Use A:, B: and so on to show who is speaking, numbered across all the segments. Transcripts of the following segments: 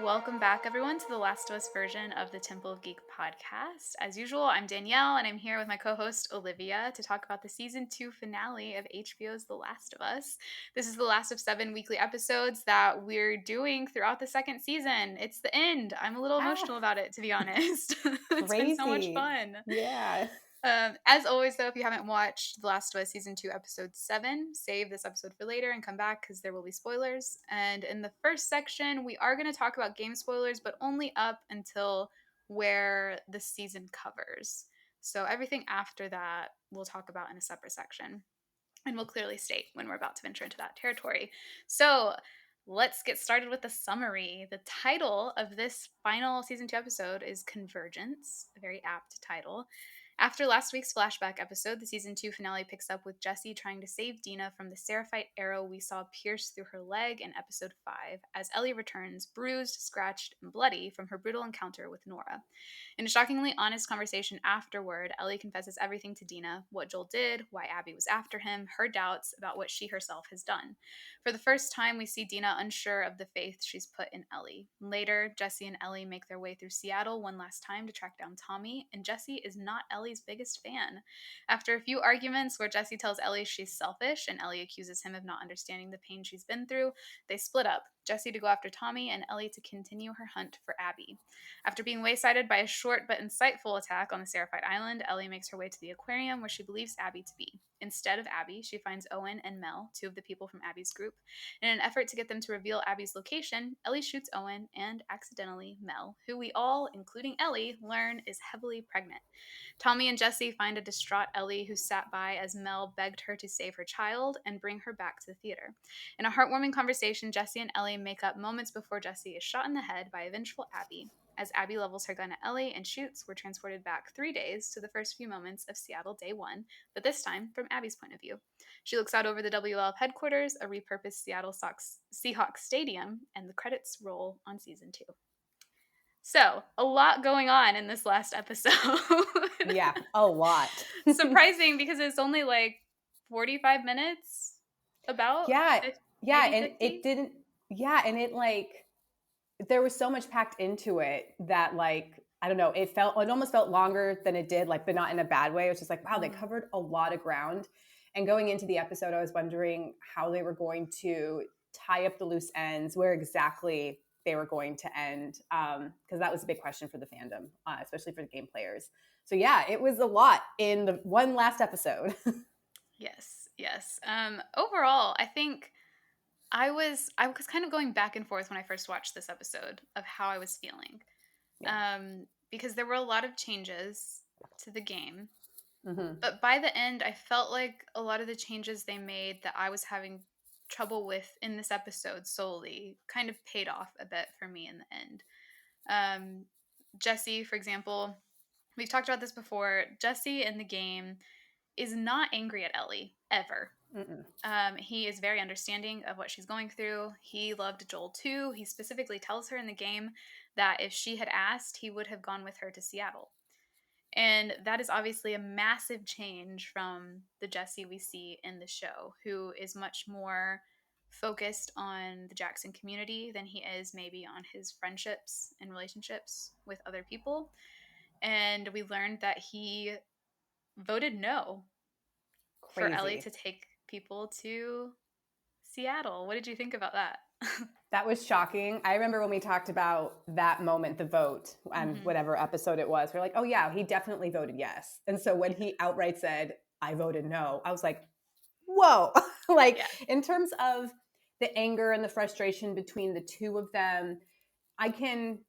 A: Welcome back, everyone, to the Last of Us version of the Temple of Geek podcast. As usual, I'm Danielle, and I'm here with my co-host Olivia to talk about the season 2 finale of HBO's The Last of Us. This is the last of 7 weekly episodes that we're doing throughout the second season. It's the end. I'm a little emotional about it, to be honest. It's been so much
B: Crazy.
A: fun.
B: Yeah.
A: As always, though, if you haven't watched The Last of Us Season 2, Episode 7, save this episode for later and come back because there will be spoilers. And in the first section, we are going to talk about game spoilers, but only up until where the season covers. So everything after that, we'll talk about in a separate section. And we'll clearly state when we're about to venture into that territory. So let's get started with the summary. The title of this final Season 2 episode is Convergence, a very apt title. After last week's flashback episode, the season 2 finale picks up with Jesse trying to save Dina from the Seraphite arrow we saw pierce through her leg in episode 5, as Ellie returns bruised, scratched, and bloody from her brutal encounter with Nora. In a shockingly honest conversation afterward, Ellie confesses everything to Dina: what Joel did, why Abby was after him, her doubts about what she herself has done. For the first time, we see Dina unsure of the faith she's put in Ellie. Later, Jesse and Ellie make their way through Seattle one last time to track down Tommy, and Jesse is not Ellie's biggest fan. After a few arguments where Jesse tells Ellie she's selfish and Ellie accuses him of not understanding the pain she's been through, they split up, Jesse to go after Tommy and Ellie to continue her hunt for Abby. After being waysided by a short but insightful attack on the Seraphite Island, Ellie makes her way to the aquarium where she believes Abby to be. Instead of Abby, she finds Owen and Mel, two of the people from Abby's group. In an effort to get them to reveal Abby's location, Ellie shoots Owen and, accidentally, Mel, who we all, including Ellie, learn is heavily pregnant. Tommy and Jesse find a distraught Ellie who sat by as Mel begged her to save her child and bring her back to the theater. In a heartwarming conversation, Jesse and Ellie make up moments before Jesse is shot in the head by a vengeful Abby. As Abby levels her gun at Ellie and shoots, we're transported back 3 days to the first few moments of Seattle Day 1, but this time from Abby's point of view. She looks out over the WLF headquarters, a repurposed Seattle Seahawks stadium, and the credits roll on season 2. So, a lot going on in this last episode.
B: Yeah, a lot.
A: Surprising because it's only like 45 minutes about.
B: Yeah. Yeah,
A: Maybe
B: and
A: 50?
B: it didn't and it there was so much packed into it that I don't know, it almost felt longer than it did, but not in a bad way. It was just like, wow, they covered a lot of ground. And going into the episode, I was wondering how they were going to tie up the loose ends, where exactly they were going to end, because that was a big question for the fandom, especially for the game players. So yeah, it was a lot in the one last episode.
A: Yes. Overall, I think I was kind of going back and forth when I first watched this episode of how I was feeling.
B: Yeah.
A: Because there were a lot of changes to the game.
B: Mm-hmm.
A: But by the end, I felt like a lot of the changes they made that I was having trouble with in this episode solely kind of paid off a bit for me in the end. Jesse, for example, we've talked about this before. Jesse in the game is not angry at Ellie, ever. He is very understanding of what she's going through. He loved Joel too. He specifically tells her in the game that if she had asked, he would have gone with her to Seattle. And that is obviously a massive change from the Jesse we see in the show, who is much more focused on the Jackson community than he is maybe on his friendships and relationships with other people. And we learned that he voted no for Ellie
B: Crazy.
A: to take people to Seattle. What did you think about that?
B: That was shocking. I remember when we talked about that moment, the vote, and whatever episode it was, we're like, oh yeah, he definitely voted yes. And so when he outright said, I voted no, I was like, whoa. In terms of the anger and the frustration between the two of them, I can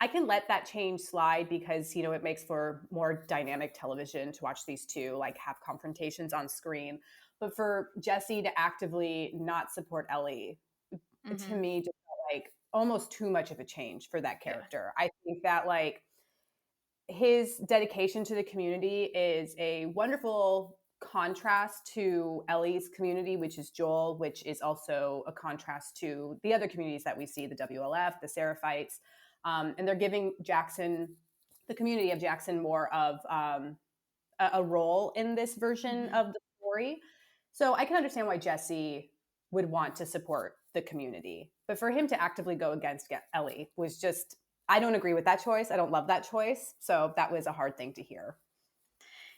B: let that change slide because, it makes for more dynamic television to watch these two have confrontations on screen. But for Jesse to actively not support Ellie, to me, just felt almost too much of a change for that character. Yeah. I think that his dedication to the community is a wonderful contrast to Ellie's community, which is Joel, which is also a contrast to the other communities that we see, the WLF, the Seraphites. And they're giving the community of Jackson, more of a role in this version of the story. So I can understand why Jesse would want to support the community. But for him to actively go against Ellie was just, I don't agree with that choice. I don't love that choice. So that was a hard thing to hear.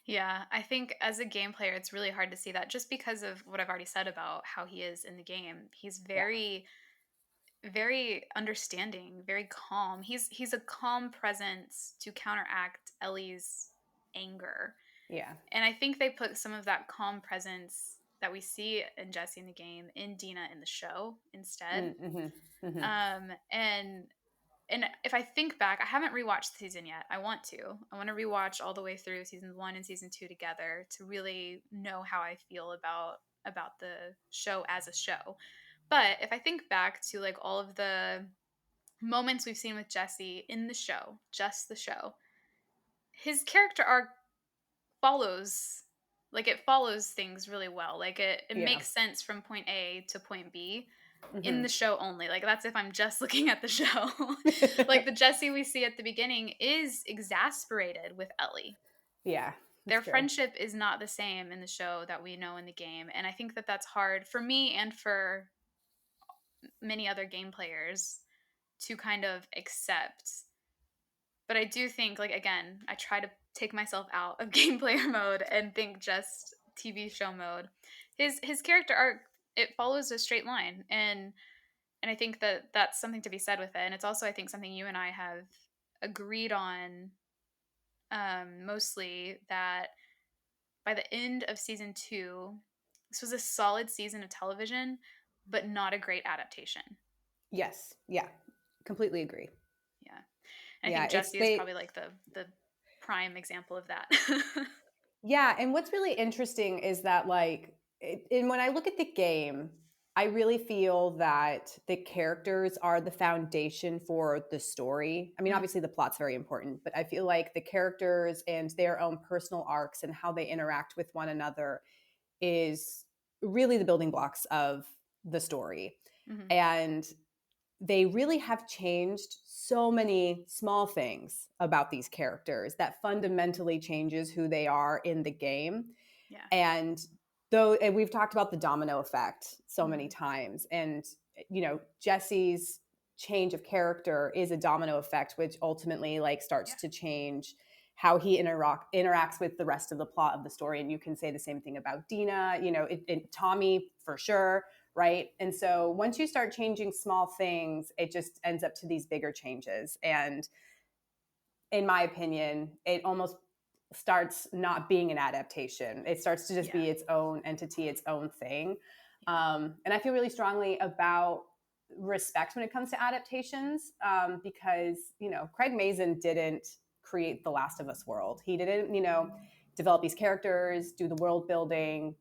A: Yeah, I think as a game player, it's really hard to see that just because of what I've already said about how he is in the game. He's
B: Yeah.
A: very, very understanding, very calm. He's a calm presence to counteract Ellie's anger.
B: Yeah.
A: And I think they put some of that calm presence that we see in Jesse in the game in Dina in the show instead.
B: Mm-hmm. Mm-hmm.
A: And if I think back, I haven't rewatched the season yet. I want to. I want to rewatch all the way through season 1 and season 2 together to really know how I feel about the show as a show. But if I think back to like all of the moments we've seen with Jesse in the show, just the show, his character arc follows it follows things really well. Like it
B: Yeah.
A: makes sense from point A to point B in
B: Mm-hmm.
A: the show only. Like that's if I'm just looking at the show. Like the Jesse we see at the beginning is exasperated with Ellie.
B: Yeah, that's
A: Their
B: true.
A: friendship is not the same in the show that we know in the game, and I think that that's hard for me and for many other game players to kind of accept. But I do think, like, again, I try to take myself out of game player mode and think just TV show mode. His character arc, it follows a straight line, and I think that that's something to be said with it. And it's also, I think, something you and I have agreed on, mostly, that by the end of season 2, this was a solid season of television, but not a great adaptation.
B: Yes. Yeah. Completely agree.
A: Yeah. And I
B: Yeah,
A: think
B: it's
A: Jesse is
B: they
A: probably like the prime example of that.
B: yeah, and what's really interesting is that and when I look at the game, I really feel that the characters are the foundation for the story. I mean,
A: Mm,
B: obviously the plot's very important, but I feel like the characters and their own personal arcs and how they interact with one another is really the building blocks of the story.
A: mhm.
B: And they really have changed so many small things about these characters that fundamentally changes who they are in the game.
A: Yeah.
B: And and we've talked about the domino effect so many
A: Mhm.
B: times, and Jesse's change of character is a domino effect, which ultimately starts
A: Yeah.
B: to change how he interacts with the rest of the plot of the story. And you can say the same thing about Dina, Tommy for sure, right? And so once you start changing small things, it just ends up to these bigger changes. And in my opinion, it almost starts not being an adaptation. It starts to just
A: Yeah.
B: be its own entity, its own thing.
A: Yeah.
B: And I feel really strongly about respect when it comes to adaptations, because Craig Mazin didn't create the Last of Us world. He didn't develop these characters, do the world building.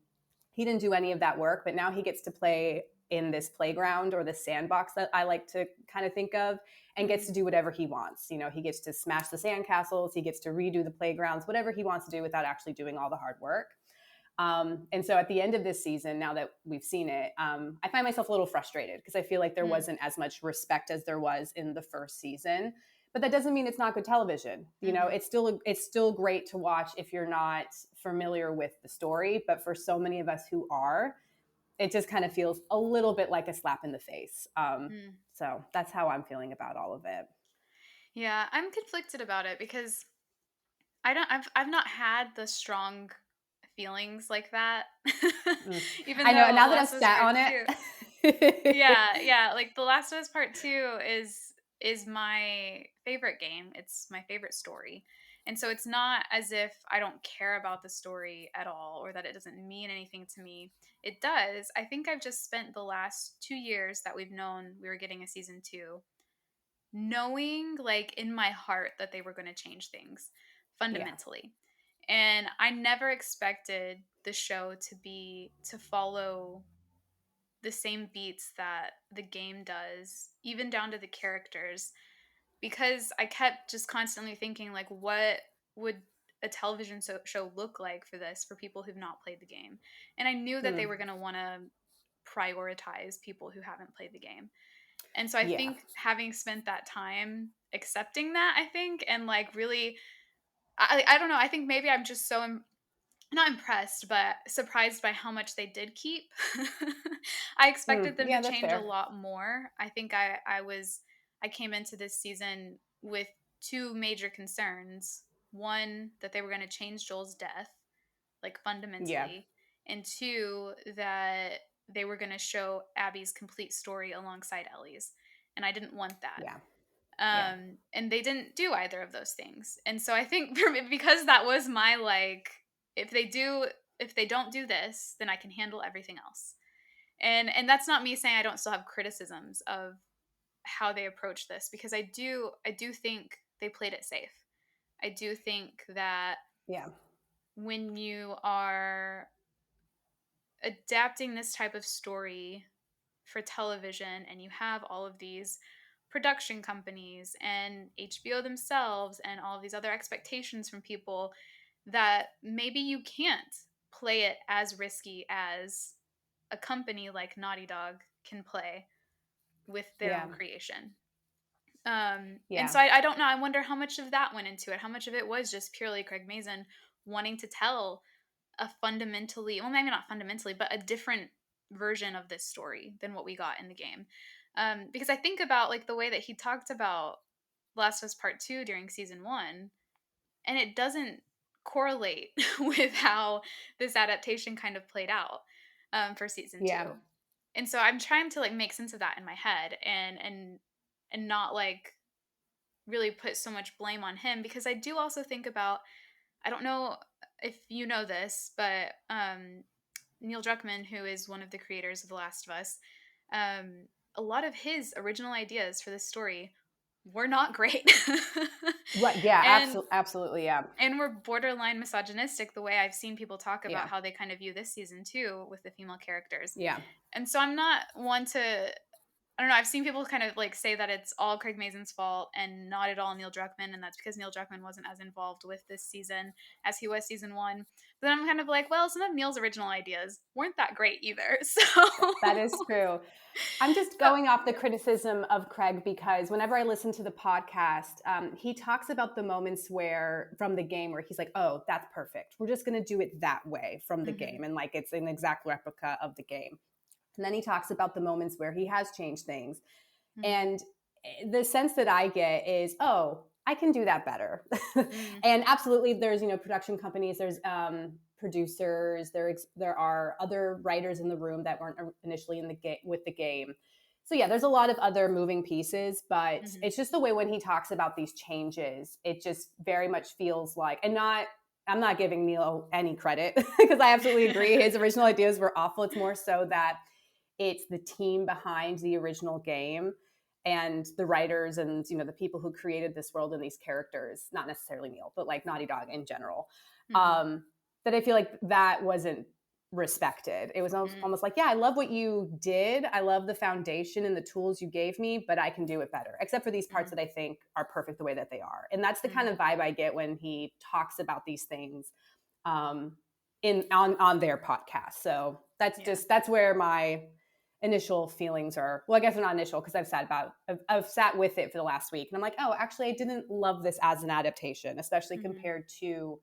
B: He didn't do any of that work, but now he gets to play in this playground or this sandbox that I like to kind of think of, and gets
A: Mhm.
B: to do whatever he wants. He gets to smash the sandcastles, he gets to redo the playgrounds, whatever he wants to do without actually doing all the hard work. And so at the end of this season, now that we've seen it, I find myself a little frustrated because I feel like there
A: Mm.
B: wasn't as much respect as there was in the first season. But that doesn't mean it's not good television.
A: Mhm.
B: It's still great to watch if you're not familiar with the story. But for so many of us who are, it just kind of feels a little bit like a slap in the face.
A: Mm.
B: So that's how I'm feeling about all of it.
A: Yeah, I'm conflicted about it because I've not had the strong feelings like that.
B: Mm.
A: Even
B: I know. And
A: though
B: now
A: The
B: that I've
A: Last of Us
B: sat
A: Part
B: on
A: 2.
B: it,
A: Yeah, yeah, like The Last of Us Part 2 is my favorite game. It's my favorite story. And so it's not as if I don't care about the story at all or that it doesn't mean anything to me. It does. I think I've just spent the last 2 years that we've known we were getting a season 2 knowing like in my heart that they were going to change things
B: yeah,
A: fundamentally. And I never expected the show to follow the same beats that the game does, even down to the characters, because I kept just constantly thinking like what would a television show look like for this for people who've not played the game. And I knew that they
B: mm,
A: were going to want to prioritize people who haven't played the game. And so I
B: yeah,
A: think having spent that time accepting that, I think, and like really, I don't know, I think maybe I'm just so not impressed, but surprised by how much they did keep. I expected them to
B: Yeah, that's
A: change a
B: fair.
A: lot more. I think I came into this season with two major concerns. One, that they were going to change Joel's death, like
B: Yeah,
A: fundamentally, and two, that they were going to show Abby's complete story alongside Ellie's. And I didn't want that.
B: yeah, yeah,
A: And they didn't do either of those things. And so I think for me, because that was my like, if they do, if they don't do this, then I can handle everything else. And that's not me saying I don't still have criticisms of how they approach this, because I do think they played it safe. I do think that
B: yeah,
A: when you are adapting this type of story for television and you have all of these production companies and HBO themselves and all of these other expectations from people, that maybe you can't play it as risky as a company like Naughty Dog can play with their
B: yeah,
A: own creation. And
B: yeah,
A: so I don't know. I wonder how much of that went into it. How much of it was just purely Craig Mazin wanting to tell a fundamentally, well, maybe not fundamentally, but a different version of this story than what we got in the game. Because I think about like the way that he talked about Last of Us Part 2 during season 1, and it doesn't correlate with how this adaptation kind of played out for season 2.
B: yeah,
A: And so I'm trying to like make sense of that in my head, and not like really put so much blame on him, because I do also think about, I don't know if you know this, but Neil Druckmann, who is one of the creators of The Last of Us, um, a lot of his original ideas for this story were not great.
B: right. Yeah,
A: and
B: absolutely. Yeah,
A: and were borderline misogynistic, the way I've seen people talk about
B: yeah,
A: how they kind of view this season too with the female characters.
B: yeah,
A: And so I'm not one to, I don't know. I've seen people kind of like say that it's all Craig Mazin's fault and not at all Neil Druckmann, and that's because Neil Druckmann wasn't as involved with this season as he was season 1. But then I'm kind of like, well, some of Neil's original ideas weren't that great either.
B: that is true. I'm just
A: So
B: going off the criticism of Craig because whenever I listen to the podcast, he talks about the moments where from the game where he's like, "Oh, that's perfect. We're just going to do it that way from the
A: mhm,
B: game," and like it's an exact replica of the game. And then he talks about the moments where he has changed things,
A: mhm,
B: and the sense that I get is, "Oh, I can do that better."
A: mm,
B: And absolutely, there's production companies, there's producers, there are other writers in the room that weren't initially in the game with the game. So yeah, there's a lot of other moving pieces, but
A: mhm,
B: it's just the way when he talks about these changes, it just very much feels like, and not, I'm not giving Neil any credit because I absolutely agree his original ideas were awful. It's more so that it's the team behind the original game and the writers and the people who created this world and these characters, not necessarily Neil, but like Naughty Dog in general,
A: mhm,
B: um, that I feel like that wasn't respected. It was
A: mm,
B: almost like, yeah, I love what you did. I love the foundation and the tools you gave me, but I can do it better, except for these parts
A: mm,
B: that I think are perfect the way that they are. And that's the kind
A: mm,
B: of vibe I get when he talks about these things on their podcast. So
A: yeah,
B: that's where my initial feelings are. Well, I guess they're not initial because I've sat with it for the last week and I'm like, oh, actually I didn't love this as an adaptation, especially
A: mhm,
B: compared to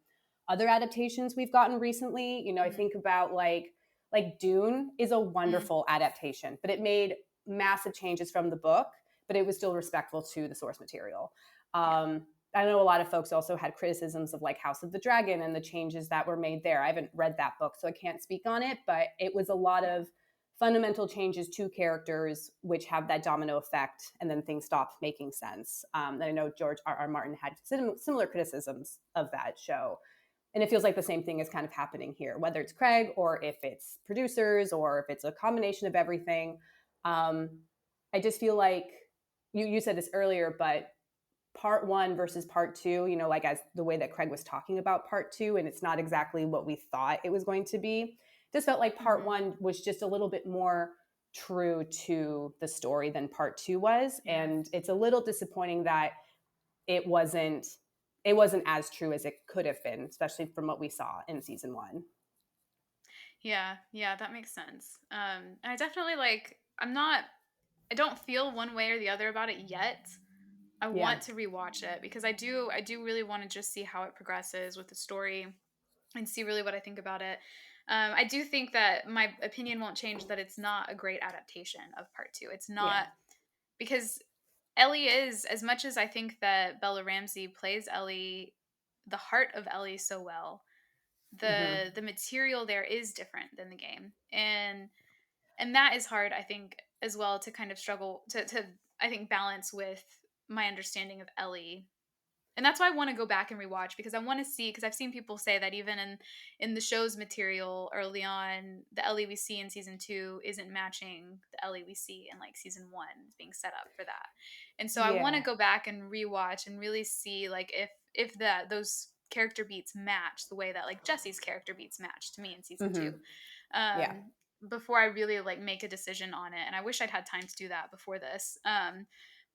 B: other adaptations we've gotten recently. I
A: mhm,
B: think about like Dune is a
A: mm,
B: wonderful adaptation, but it made massive changes from the book, but it was still respectful to the source material.
A: yeah,
B: I know a lot of folks also had criticisms of like House of the Dragon and the changes that were made there. I haven't read that book, so I can't speak on it, but it was a lot
A: yeah,
B: of fundamental changes to characters which have that domino effect, and then things stop making sense. And I know George R. R. Martin had similar criticisms of that show. And it feels like the same thing is kind of happening here, whether it's Craig or if it's producers or if it's a combination of everything. Um, I just feel like you said this earlier, but part one versus part two, like as the way that Craig was talking about part two, and it's not exactly what we thought it was going to be. Just felt like part
A: mhm,
B: one was just a little bit more true to the story than part two was.
A: yeah.
B: And it's a little disappointing that it wasn't it wasn't as true as it could have been, especially from what we saw in season one.
A: Yeah, yeah, that makes sense. And I definitely like, I don't feel one way or the other about it yet. I
B: Yeah.
A: want to rewatch it because I do really want to just see how it progresses with the story. and see really what I think about it. I do think that my opinion won't change that it's not a great adaptation of part 2. It's
B: Yeah.
A: not, because Ellie is, as much as I think that Bella Ramsey plays Ellie, the heart of Ellie so well,
B: Hmm.
A: the material there is different than the game. And that is hard, I think, as well, to kind of struggle to I think balance with my understanding of Ellie. And that's why I want to go back and rewatch, because I want to see, because I've seen people say that even in the show's material early on, the Ellie we see in season 2 isn't matching the Ellie we see in like season 1, being set up for that. And so I want to
B: Yeah.
A: go back and rewatch and really see like if that those character beats match the way that like Jesse's character beats match to me in season 2.
B: Hmm. Yeah.
A: Before I really like make a decision on it. And I wish I'd had time to do that before this.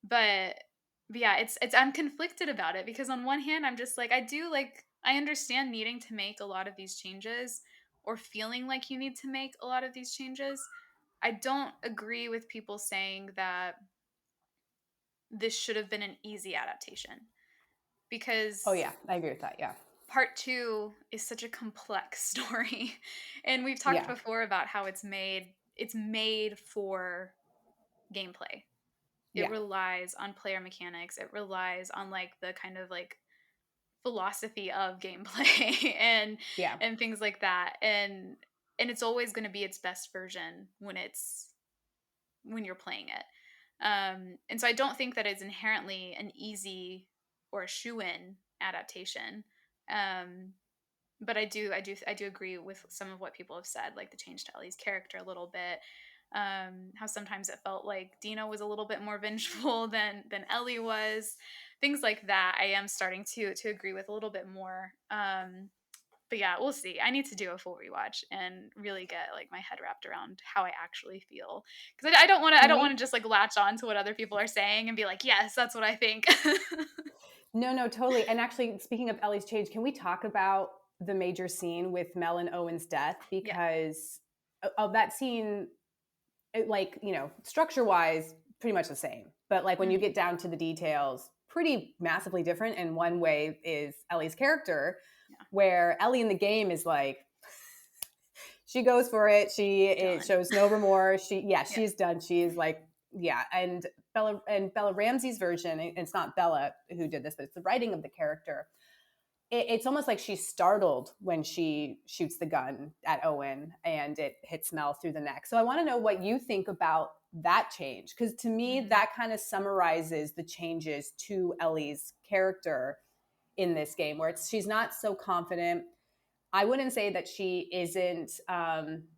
A: But yeah, it's I'm conflicted about it, because on one hand I'm just like, I understand needing to make a lot of these changes, or feeling like you need to make a lot of these changes. I don't agree with people saying that this should have been an easy adaptation,
B: Oh
A: because
B: yeah, I agree with that. Yeah.
A: part 2 is such a complex story. And we've talked
B: Yeah.
A: before about how it's made for gameplay. It
B: Yeah.
A: relies on player mechanics. It relies on like the kind of like philosophy of gameplay
B: Yeah.
A: and things like that. And it's always going to be its best version when you're playing it. And so I don't think that it's inherently an easy or a shoe-in adaptation. Um, but I do agree with some of what people have said, like the change to Ellie's character a little bit. How sometimes it felt like Dina was a little bit more vengeful than Ellie was. Things like that I am starting to agree with a little bit more. But yeah, we'll see. I need to do a full rewatch and really get like my head wrapped around how I actually feel, because I don't want to. I
B: To
A: don't want to
B: me,
A: just like latch on to what other people are saying and be like, yes, that's what I think.
B: no, no, totally. And actually, speaking of Ellie's change, can we talk about the major scene with Mel and Owen's death?
A: Yeah.
B: Because of that scene, like, structure wise, pretty much the same. But like when you
A: Hmm.
B: get down to the details, pretty massively different. And one way is Ellie's character,
A: Yeah.
B: where Ellie in the game is like, she goes for it. It
A: Done.
B: shows no remorse.
A: Yeah.
B: She's done. She is like, yeah. And Bella Ramsey's version, it's not Bella who did this, but it's the writing of the character. It's almost like she's startled when she shoots the gun at Owen and it hits Mel through the neck. So I want to know what you think about that change, because to me
A: Hmm.
B: that kind of summarizes the changes to Ellie's character in this game, where she's not so confident. I wouldn't say that she isn't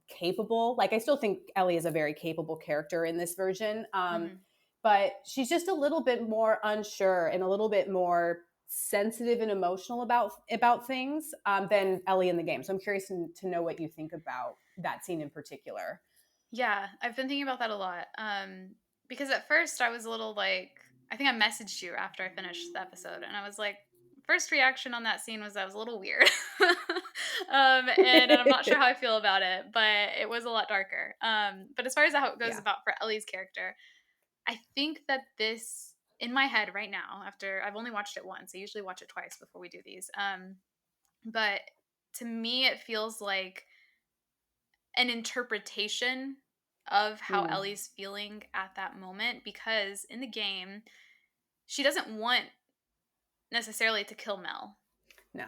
B: capable. Like, I still think Ellie is a very capable character in this version.
A: Hmm.
B: But she's just a little bit more unsure and a little bit more sensitive and emotional about things than Ellie in the game. So I'm curious to know what you think about that scene in particular.
A: Yeah, I've been thinking about that a lot. Because at first I was a little like, I think I messaged you after I finished the episode, and I was like, first reaction on that scene was that was a little weird. And I'm not sure how I feel about it, but it was a lot darker. But as far as how it goes
B: Yeah.
A: about for Ellie's character, I think that this, in my head right now, after I've only watched it once, I usually watch it twice before we do these. But to me, it feels like an interpretation of how
B: Mm,
A: Ellie's feeling at that moment, because in the game, she doesn't want necessarily to kill Mel.
B: no.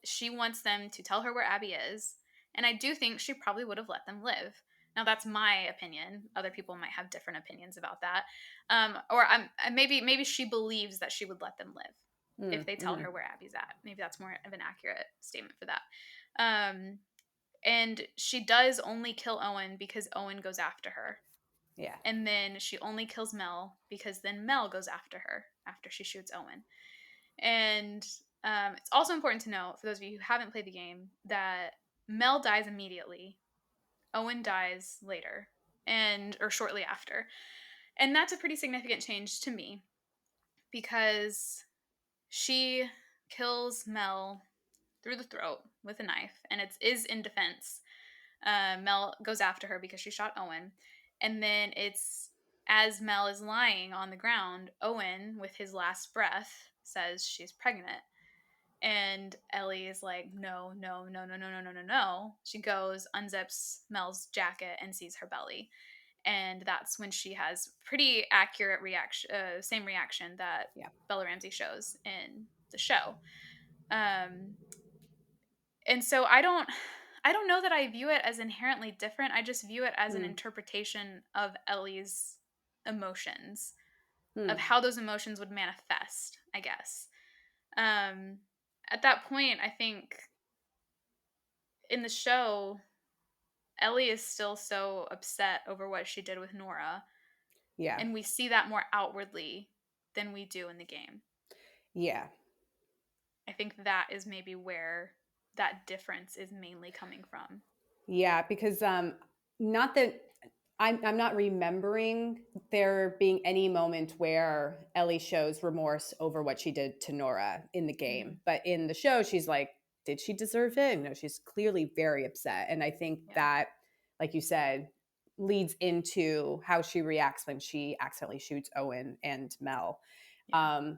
A: She wants them to tell her where Abby is, and I do think she probably would have let them live. Now that's my opinion. Other people might have different opinions about that, or maybe she believes that she would let them live if
B: Mm,
A: they tell
B: mm,
A: her where Abby's at. Maybe that's more of an accurate statement for that. Um, and she does only kill Owen because Owen goes after her.
B: yeah.
A: And then she only kills Mel because then Mel goes after her after she shoots Owen. And it's also important to note, for those of you who haven't played the game, that Mel dies immediately. Owen dies later, or shortly after. And that's a pretty significant change to me, because she kills Mel through the throat with a knife, and it is in defense. Mel goes after her because she shot Owen. And then it's as Mel is lying on the ground, Owen, with his last breath, says she's pregnant. And Ellie is like, no, no, no, no, no, no, no, no, no. She goes, unzips Mel's jacket and sees her belly. And that's when she has pretty accurate reaction, same reaction that
B: Yeah.
A: Bella Ramsey shows in the show. Um, and so I don't know that I view it as inherently different. I just view it as an
B: Hmm.
A: interpretation of Ellie's emotions, of
B: Hmm.
A: how those emotions would manifest, I guess. Um, at that point, I think in the show, Ellie is still so upset over what she did with Nora,
B: Yeah.
A: and we see that more outwardly than we do in the game.
B: Yeah.
A: I think that is maybe where that difference is mainly coming from.
B: Yeah, because not that I'm not remembering there being any moment where Ellie shows remorse over what she did to Nora in the game.
A: Mhm.
B: But in the show, she's like, did she deserve it? No, she's clearly very upset. And I think
A: Yeah.
B: that, like you said, leads into how she reacts when she accidentally shoots Owen and Mel.
A: Yeah.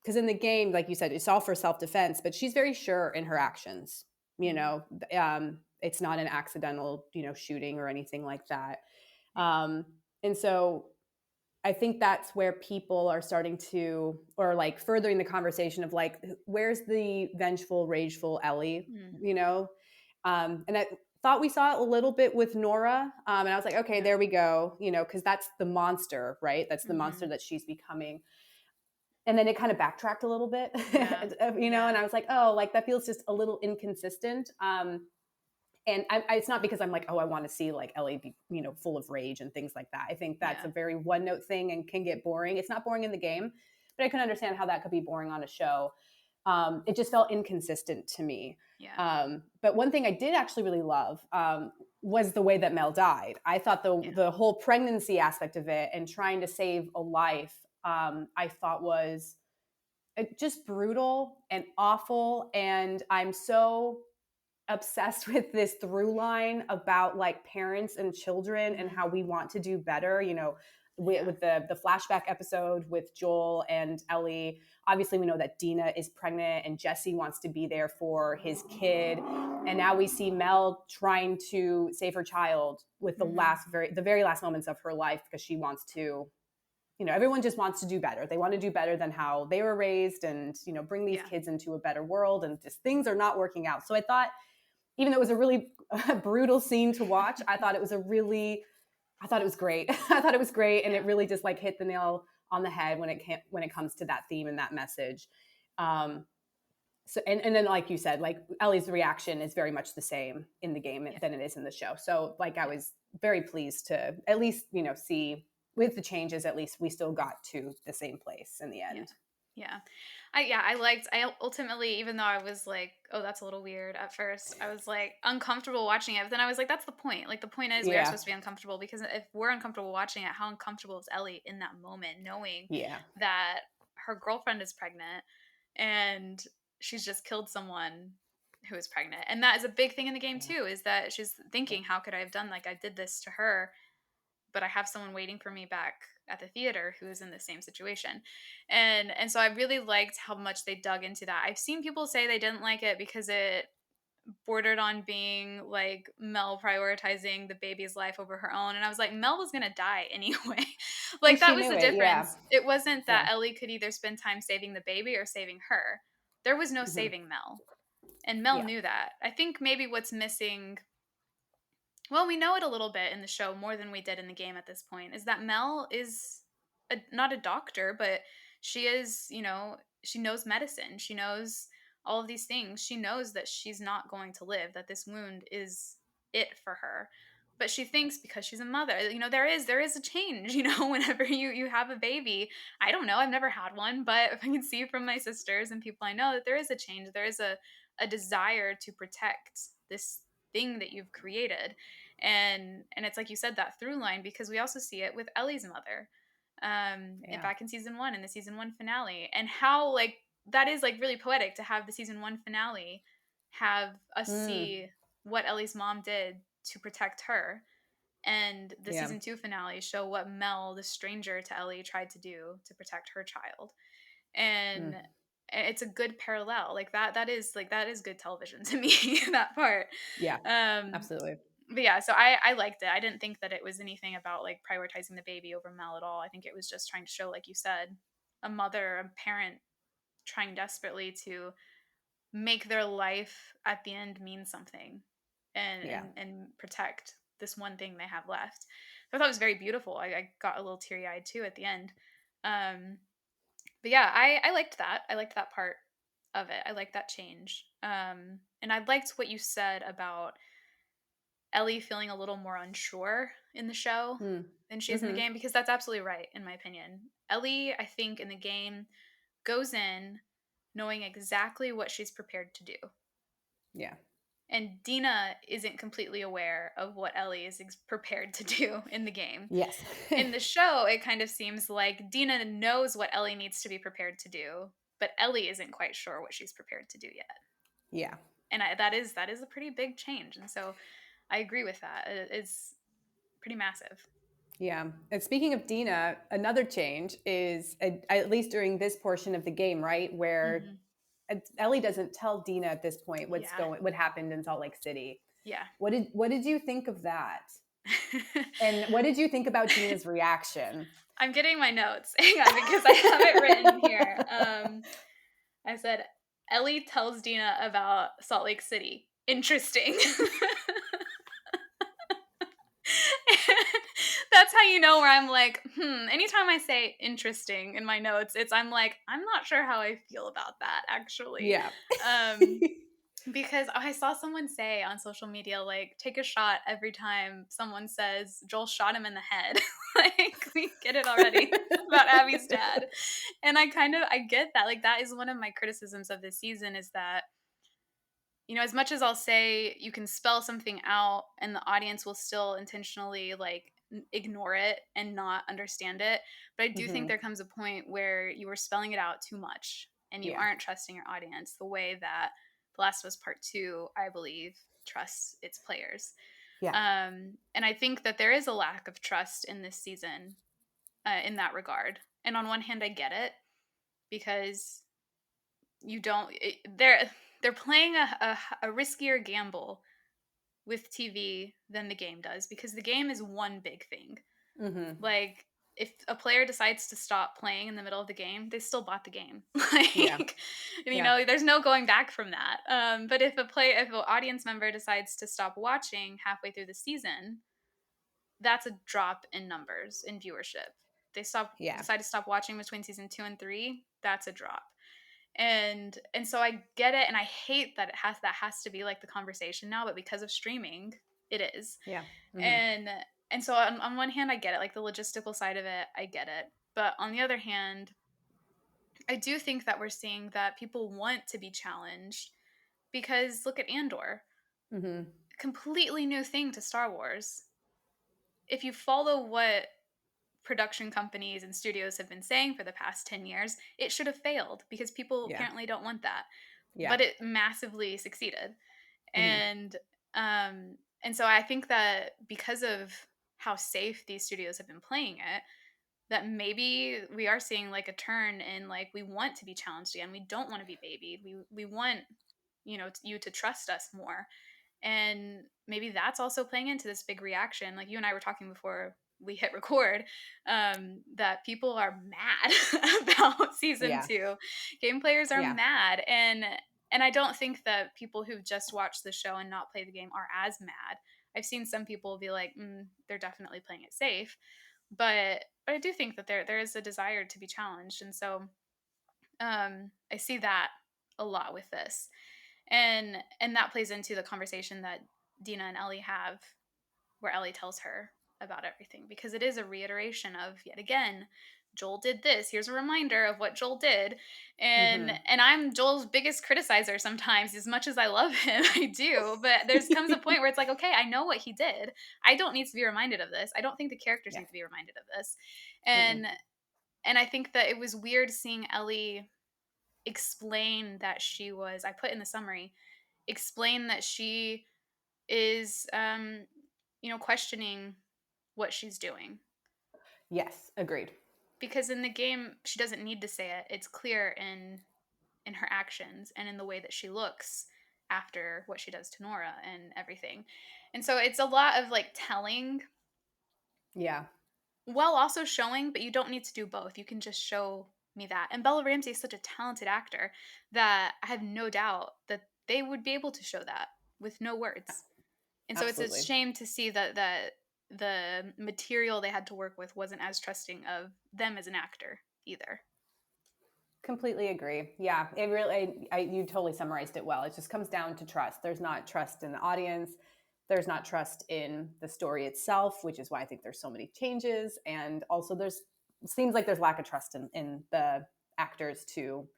B: Because in the game, like you said, it's all for self-defense, but she's very sure in her actions. You
A: Mhm.
B: know, it's not an accidental, shooting or anything like that.
A: Yeah.
B: And so I think that's where people are starting to, or like furthering the conversation of like, where's the vengeful, rageful Ellie,
A: Mm.
B: you know? And I thought we saw it a little bit with Nora. And I was like, okay,
A: Yeah.
B: there we go, because that's the monster, right? That's the monster
A: Mhm.
B: that she's becoming. And then it kind of backtracked a little bit,
A: Yeah. Yeah.
B: and I was like, oh, like that feels just a little inconsistent. And it's not because I'm like, oh, I want to see like Ellie be, full of rage and things like that. I think that's
A: Yeah.
B: a very one note thing and can get boring. It's not boring in the game, but I can understand how that could be boring on a show. It just felt inconsistent to me.
A: Yeah.
B: But one thing I did actually really love was the way that Mel died. I thought
A: Yeah.
B: the whole pregnancy aspect of it and trying to save a life, I thought was just brutal and awful. And I'm so obsessed with this through line about like parents and children and
A: Mhm.
B: how we want to do better,
A: Yeah.
B: with the flashback episode with Joel and Ellie. Obviously we know that Dina is pregnant and Jesse wants to be there for his kid, and now we see Mel trying to save her child with
A: Mhm.
B: the very last moments of her life because she wants to, everyone just wants to do better. They want to do better than how they were raised and, bring these
A: Yeah.
B: kids into a better world, and just things are not working out. So I thought, even though it was a really brutal scene to watch, I thought it was great. I thought it was great. And
A: Yeah.
B: it really just like hit the nail on the head when it comes to that theme and that message. Um, so, and then, like you said, like Ellie's reaction is very much the same in the game
A: Yeah.
B: than it is in the show. So like, I
A: Yeah.
B: was very pleased to at least, see with the changes, at least we still got to the same place in the
A: Yeah.
B: end.
A: Yeah. I ultimately, even though I was like, oh, that's a little weird at first, I was like uncomfortable watching it. But then I was like, that's the point. Like the point is we are
B: Yeah.
A: supposed to be uncomfortable, because if we're uncomfortable watching it, how uncomfortable is Ellie in that moment, knowing
B: Yeah.
A: that her girlfriend is pregnant and she's just killed someone who is pregnant. And that is a big thing in the game
B: Yeah.
A: too, is that she's thinking, how could I have done, like I did this to her, but I have someone waiting for me back at the theater who is in the same situation. And so I really liked how much they dug into that. I've seen people say they didn't like it because it bordered on being like Mel prioritizing the baby's life over her own. And I was like, Mel was going to die anyway.
B: And
A: Like that
B: she
A: was
B: knew
A: the
B: it. Yeah.
A: difference. It wasn't that
B: Yeah.
A: Ellie could either spend time saving the baby or saving her. There was no
B: Hmm.
A: saving Mel. And Mel
B: Yeah.
A: knew that. I think maybe what's missing, well, we know it a little bit in the show more than we did in the game at this point, is that Mel is not a doctor, but she is, she knows medicine. She knows all of these things. She knows that she's not going to live, that this wound is it for her. But she thinks because she's a mother, there is a change, whenever you have a baby. I don't know, I've never had one, but if I can see from my sisters and people I know that there is a change. There is a desire to protect this thing that you've created. And it's like you said, that through line, because we also see it with Ellie's mother, and
B: Yeah.
A: back in season 1, in the season 1 finale, and how like that is like really poetic to have the season 1 finale have us
B: Mm.
A: see what Ellie's mom did to protect her, and the
B: Yeah.
A: season 2 finale show what Mel, the stranger to Ellie, tried to do to protect her child. And
B: Mm.
A: it's a good parallel. Like that is good television to me, that part.
B: Yeah,
A: Um
B: absolutely.
A: but yeah, so I liked it. I didn't think that it was anything about like prioritizing the baby over Mel at all. I think it was just trying to show, like you said, a mother, a parent trying desperately to make their life at the end mean something, and
B: Yeah.
A: protect this one thing they have left. So I thought it was very beautiful. I got a little teary eyed too at the end. Um, but yeah, I liked that. I liked that part of it. I liked that change. And I liked what you said about Ellie feeling a little more unsure in the show
B: Mm.
A: than she is in the
B: Mhm.
A: game, because that's absolutely right in my opinion. Ellie, I think in the game, goes in knowing exactly what she's prepared to do.
B: Yeah.
A: And Dina isn't completely aware of what Ellie is prepared to do in the game.
B: Yes.
A: In the show, it kind of seems like Dina knows what Ellie needs to be prepared to do, but Ellie isn't quite sure what she's prepared to do yet.
B: Yeah.
A: And that is a pretty big change. And so I agree with that. It's pretty massive.
B: Yeah. And speaking of Dina, another change is at least during this portion of the game, right, where
A: Hmm.
B: Ellie doesn't tell Dina at this point
A: Yeah.
B: what happened in Salt Lake City.
A: Yeah.
B: What did you think of that? And what did you think about Dina's reaction?
A: I'm getting my notes. Hang on, because I have it written here. I said, Ellie tells Dina about Salt Lake City. Interesting. That's how you know where I'm like, anytime I say interesting in my notes, I'm like, I'm not sure how I feel about that actually.
B: Yeah.
A: Um, because I saw someone say on social media, like, take a shot every time someone says Joel shot him in the head. Like, we get it already about Abby's dad. And I get that. Like, that is one of my criticisms of this season, is that, as much as I'll say you can spell something out and the audience will still intentionally like ignore it and not understand it, but I do think
B: Mhm.
A: there comes a point where you are spelling it out too much and you
B: Yeah.
A: aren't trusting your audience the way that The Last of Us Part 2, I believe, trusts its players.
B: Yeah.
A: And I think that there is a lack of trust in this season, in that regard. And on one hand, I get it, because you don't they're playing a riskier gamble with TV than the game does, because the game is one big thing.
B: Mhm.
A: Like, if a player decides to stop playing in the middle of the game, they still bought the game.
B: Yeah.
A: Like,
B: Yeah.
A: there's no going back from that. But if if an audience member decides to stop watching halfway through the season, that's a drop in numbers, in viewership. They
B: Yeah.
A: decide to stop watching between season 2 and 3, that's a drop. And so I get it, and I hate that that has to be like the conversation now, but because of streaming, it is.
B: Yeah. Mhm.
A: And so on one hand, I get it, like the logistical side of it, I get it. But on the other hand, I do think that we're seeing that people want to be challenged, because look at Andor,
B: Mhm.
A: completely new thing to Star Wars. If you follow what production companies and studios have been saying for the past 10 years, it should have failed, because people
B: Yeah.
A: apparently don't want that.
B: Yeah.
A: But it massively succeeded.
B: Mhm.
A: And and so I think that because of how safe these studios have been playing it, that maybe we are seeing like a turn in, like, we want to be challenged again. We don't want to be babied. We want, you to trust us more. And maybe that's also playing into this big reaction, like you and I were talking before we hit record, that people are mad about season
B: Yeah.
A: 2. Game players are
B: Yeah.
A: mad, and I don't think that people who've just watched the show and not played the game are as mad. I've seen some people be like, they're definitely playing it safe, but I do think that there is a desire to be challenged. And so I see that a lot with this. And that plays into the conversation that Dina and Ellie have, where Ellie tells her about everything, because it is a reiteration of, yet again, Joel did this. Here's a reminder of what Joel did. And
B: Mhm.
A: and I'm Joel's biggest criticizer sometimes. As much as I love him, I do, but there's comes a point where it's like, okay, I know what he did. I don't need to be reminded of this. I don't think the characters
B: Yeah.
A: need to be reminded of this.
B: Mm-mm.
A: And I think that it was weird seeing Ellie explain that she was, I put in the summary, explain that she is questioning what she's doing,
B: Yes. Agreed.
A: because in the game she doesn't need to say it. It's clear in in her actions and in the way that she looks after what she does to Nora and everything. And so it's a lot of like telling
B: Yeah.
A: while also showing, but you don't need to do both. You can just show me that. And Bella Ramsey is such a talented actor that I have no doubt that they would be able to show that with no words. And so it's a
B: Absolutely.
A: shame to see that the material they had to work with wasn't as trusting of them as an actor either.
B: Completely agree. Yeah, it really, you totally summarized it well. It just comes down to trust. There's not trust in the audience. There's not trust in the story itself, which is why I think there's so many changes. And also it seems like there's lack of trust in the actors to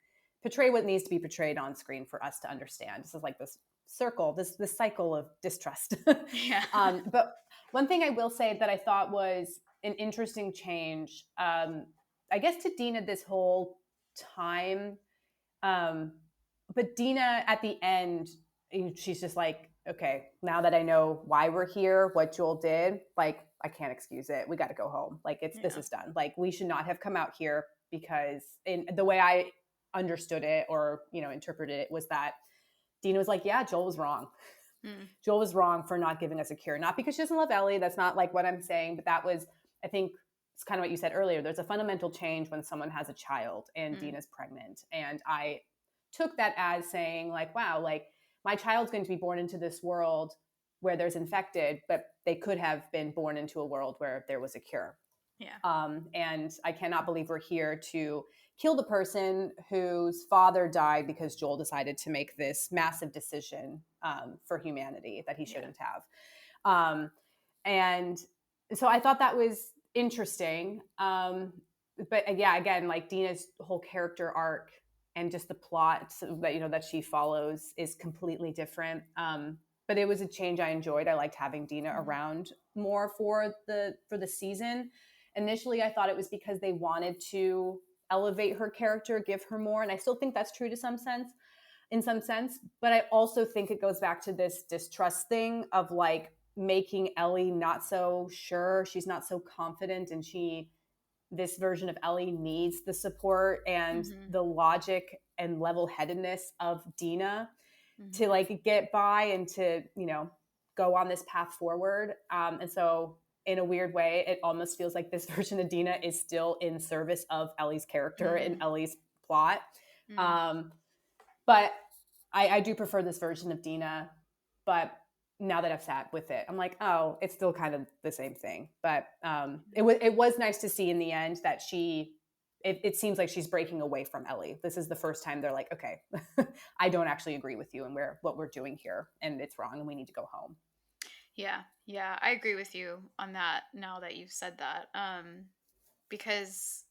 B: portray what needs to be portrayed on screen for us to understand. This is like this circle, this cycle of distrust.
A: Yeah.
B: But one thing I will say that I thought was an interesting change, I guess to Dina this whole time. But Dina at the end, she's just like, okay, now that I know why we're here, what Joel did, like, I can't excuse it. We got to go home. Like, this is done. Like, we should not have come out here, because in the way I understood it or, interpreted it was that Dina was like, yeah, Joel was wrong. Joel was wrong for not giving us a cure. Not because she doesn't love Ellie. That's not like what I'm saying, but that was, I think, it's kind of what you said earlier. There's a fundamental change when someone has a child and Dina's pregnant. And I took that as saying like, wow, like my child's going to be born into this world where there's infected, but they could have been born into a world where there was a cure.
A: Yeah.
B: And I cannot believe we're here to kill the person whose father died because Joel decided to make this massive decision for humanity that he shouldn't have. And so I thought that was interesting. But yeah, again, like Dina's whole character arc and just the plot that that she follows is completely different. But it was a change I enjoyed. I liked having Dina around more for the season. Initially, I thought it was because they wanted to elevate her character, give her more, and I still think that's true to some sense, in some sense. But I also think it goes back to this distrust thing of like making Ellie not so sure, she's not so confident, and this version of Ellie needs the support and the logic and level-headedness of Dina to like get by and to go on this path forward. And so in a weird way, it almost feels like this version of Dina is still in service of Ellie's character and Ellie's plot. But I do prefer this version of Dina. But now that I've sat with it, I'm like, oh, it's still kind of the same thing. But it was nice to see in the end that it seems like she's breaking away from Ellie. This is the first time they're like, okay, I don't actually agree with you and what we're doing here, and it's wrong, and we need to go home.
A: Yeah, I agree with you on that now that you've said that. Because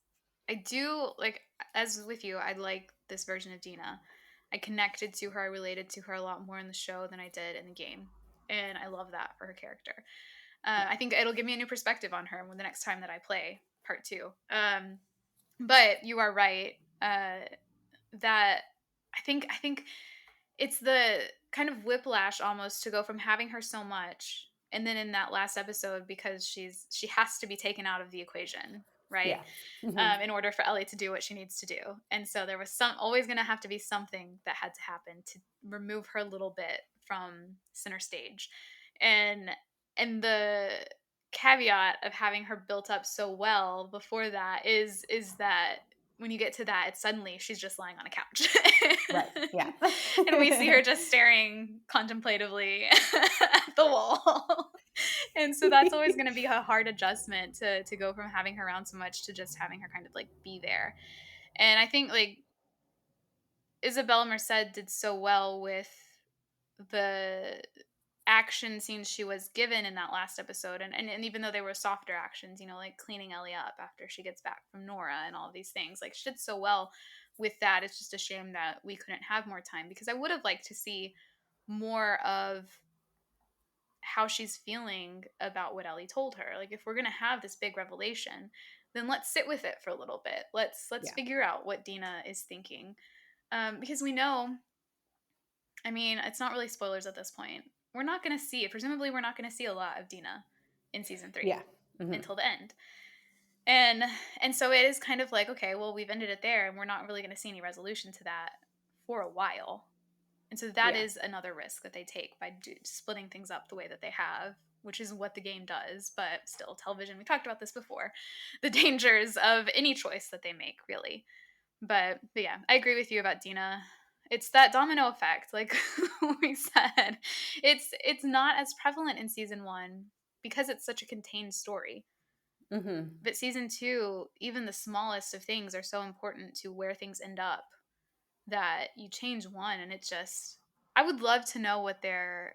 A: I do, like, as with you, I like this version of Dina. I connected to her, I related to her a lot more in the show than I did in the game. And I love that for her character. I think it'll give me a new perspective on her when the next time that I play part 2. But you are right that I think it's the kind of whiplash almost to go from having her so much and then in that last episode, because she has to be taken out of the equation, right?
B: Yeah.
A: In order for Ellie to do what she needs to do. And so there was always going to have to be something that had to happen to remove her a little bit from center stage. And the caveat of having her built up so well before that is that when you get to that, it's suddenly she's just lying on a couch.
B: Right. Yeah.
A: And we see her just staring contemplatively at the wall. And so that's always going to be a hard adjustment to go from having her around so much to just having her kind of like be there. And I think like Isabella Merced did so well with the action scenes she was given in that last episode, and even though they were softer actions, like cleaning Ellie up after she gets back from Nora and all these things, like she did so well with that. It's just a shame that we couldn't have more time, because I would have liked to see more of how she's feeling about what Ellie told her. Like, if we're gonna have this big revelation, then let's sit with it for a little bit. Let's figure out what Dina is thinking, because we know, I mean, it's not really spoilers at this point. We're not going to see, presumably we're not going to see a lot of Dina in season 3 until the end. And so it is kind of like, okay, well, we've ended it there, and we're not really going to see any resolution to that for a while. And so that
B: Yeah.
A: is another risk that they take by splitting things up the way that they have, which is what the game does. But still, television, we talked about this before, the dangers of any choice that they make, really. But yeah, I agree with you about Dina. It's that domino effect, like we said. It's not as prevalent in season 1 because it's such a contained story.
B: Mm-hmm.
A: But season 2, even the smallest of things are so important to where things end up that you change one and it's just, I would love to know what their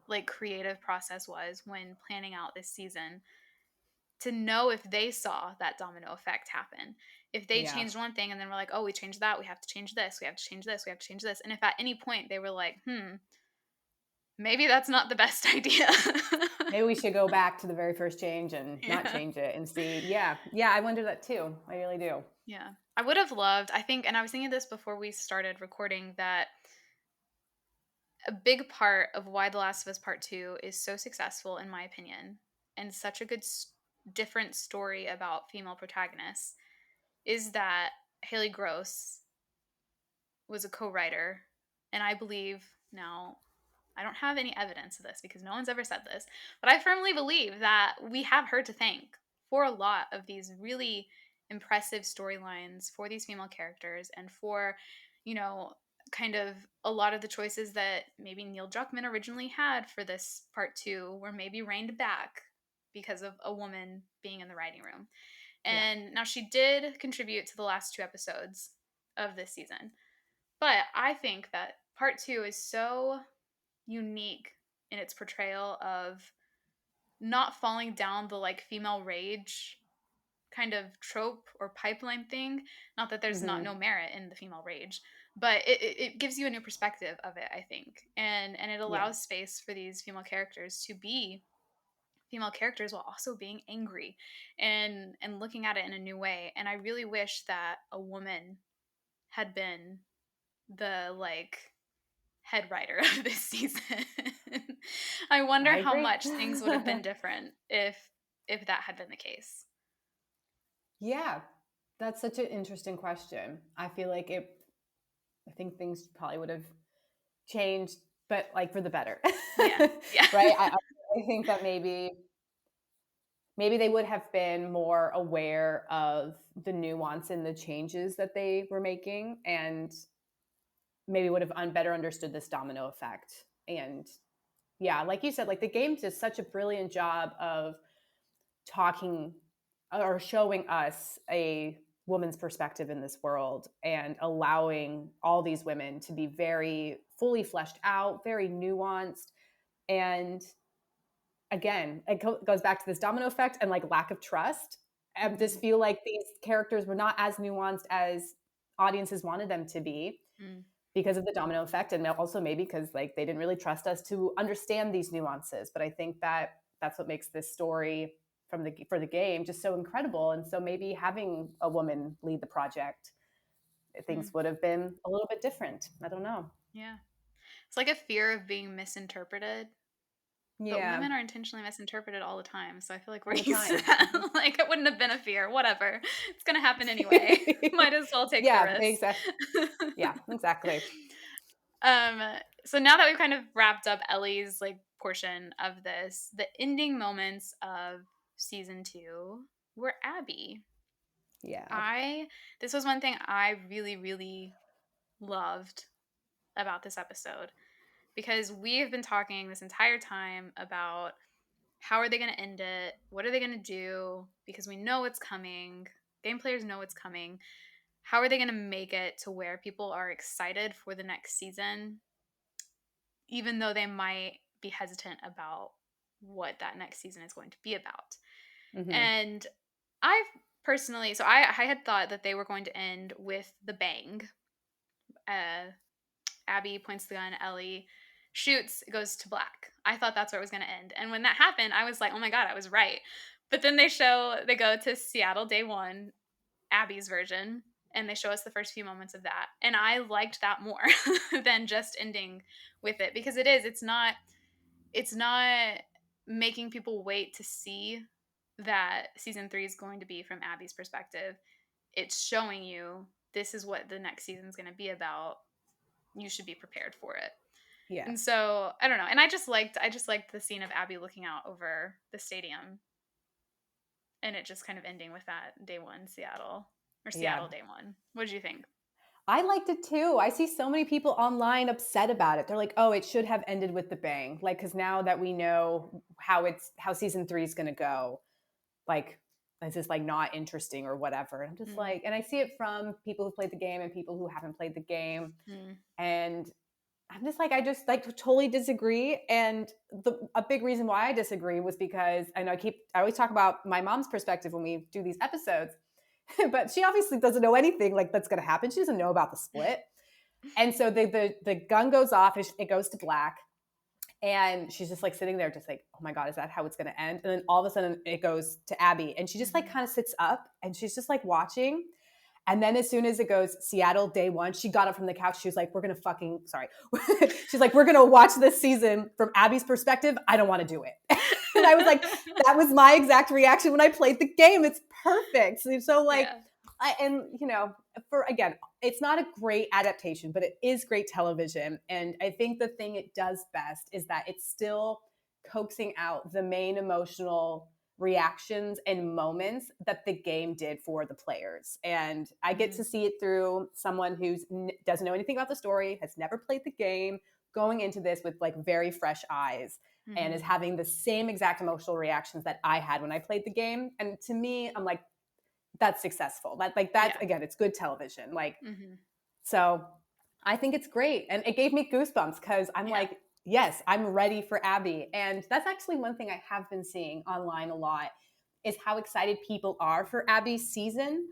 A: like creative process was when planning out this season, to know if they saw that domino effect happen. If they
B: Yeah.
A: changed one thing and then we're like, oh, we changed that, we have to change this, we have to change this, we have to change this. And if at any point they were like, maybe that's not the best idea.
B: Maybe we should go back to the very first change and not
A: Yeah.
B: change it and see. Yeah. Yeah. I wonder that too. I really do.
A: Yeah. I would have loved, I think, and I was thinking this before we started recording, that a big part of why The Last of Us Part 2 is so successful, in my opinion, and such a good, different story about female protagonists, is that Haley Gross was a co-writer, and I believe now, I don't have any evidence of this because no one's ever said this, but I firmly believe that we have her to thank for a lot of these really impressive storylines for these female characters, and for, you know, kind of a lot of the choices that maybe Neil Druckmann originally had for this part 2 were maybe reined back because of a woman being in the writing room.
B: Yeah.
A: And now she did contribute to the last 2 episodes of this season. But I think that part 2 is so unique in its portrayal of not falling down the like female rage kind of trope or pipeline thing. Not that there's not
B: Mm-hmm.
A: no merit in the female rage, but it gives you a new perspective of it, I think. And it
B: Yeah.
A: allows space for these female characters to be female characters while also being angry and looking at it in a new way. And I really wish that a woman had been the like head writer of this season. I wonder
B: I
A: how
B: agree.
A: much things would have been different if that had been the case.
B: Yeah. That's such an interesting question. I feel like I think things probably would have changed, but like for the better.
A: Yeah. Yeah.
B: Right. I think that maybe they would have been more aware of the nuance and the changes that they were making, and maybe would have better understood this domino effect. And yeah, like you said, like the game does such a brilliant job of talking or showing us a woman's perspective in this world, and allowing all these women to be very fully fleshed out, very nuanced. And again, it goes back to this domino effect and like lack of trust. I just feel like these characters were not as nuanced as audiences wanted them to be,
A: Mm.
B: because of the domino effect, and also maybe because like they didn't really trust us to understand these nuances. But I think that that's what makes this story for the game just so incredible. And so maybe having a woman lead the project, things
A: Mm.
B: would have been a little bit different. I don't know.
A: Yeah. It's like a fear of being misinterpreted. But
B: Yeah,
A: women are intentionally misinterpreted all the time, so I feel like we're
B: all the
A: used to
B: time.
A: that. Like, it wouldn't have been a fear. Whatever. It's gonna happen anyway. Might as well take the
B: Yeah,
A: risk.
B: exactly. Yeah, exactly.
A: Um, so now that we've kind of wrapped up Ellie's like portion of this, the ending moments of season 2 were Abby.
B: Yeah.
A: I This was one thing I really, really loved about this episode, because we have been talking this entire time about how are they going to end it? What are they going to do? Because we know it's coming. Game players know it's coming. How are they going to make it to where people are excited for the next season, even though they might be hesitant about what that next season is going to be about?
B: Hmm.
A: And I personally, so I had thought that they were going to end with the bang. Abby points the gun, Ellie shoots, it goes to black. I thought that's where it was going to end. And when that happened, I was like, oh my God, I was right. But then they go to Seattle day one, Abby's version, and they show us the first few moments of that. And I liked that more than just ending with it, because it's not making people wait to see that season 3 is going to be from Abby's perspective. It's showing you this is what the next season is going to be about. you should be prepared for it.
B: Yeah.
A: And so I don't know. And I just liked the scene of Abby looking out over the stadium, and it just kind of ending with that day one Seattle
B: Yeah.
A: day one. What did you think?
B: I liked it too. I see so many people online upset about it. They're like, "Oh, it should have ended with the bang." Like, because now that we know how season 3 is going to go, like, it's just like not interesting or whatever. And I'm just like, and I see it from people who played the game and people who haven't played the game, and I'm just like, I just like totally disagree. And a big reason why I disagree was because I always talk about my mom's perspective when we do these episodes. But she obviously doesn't know anything like that's going to happen. She doesn't know about the split. And so the gun goes off, it goes to black, and she's just like sitting there just like, oh my God, is that how it's going to end? And then all of a sudden it goes to Abby, and she just like kind of sits up and she's just like watching. And then as soon as it goes Seattle day one, she got up from the couch. She was like, we're going to she's like, we're going to watch this season from Abby's perspective. I don't want to do it. And I was like, that was my exact reaction when I played the game. It's perfect. So like, again, it's not a great adaptation, but it is great television. And I think the thing it does best is that it's still coaxing out the main emotional reactions and moments that the game did for the players. And I get to see it through someone who doesn't know anything about the story, has never played the game, going into this with like very fresh eyes, and is having the same exact emotional reactions that I had when I played the game. And to me, I'm like, that's successful. Again, it's good television. Like, so I think it's great. And it gave me goosebumps because I'm like, yes, I'm ready for Abby. And that's actually one thing I have been seeing online a lot, is how excited people are for Abby's season.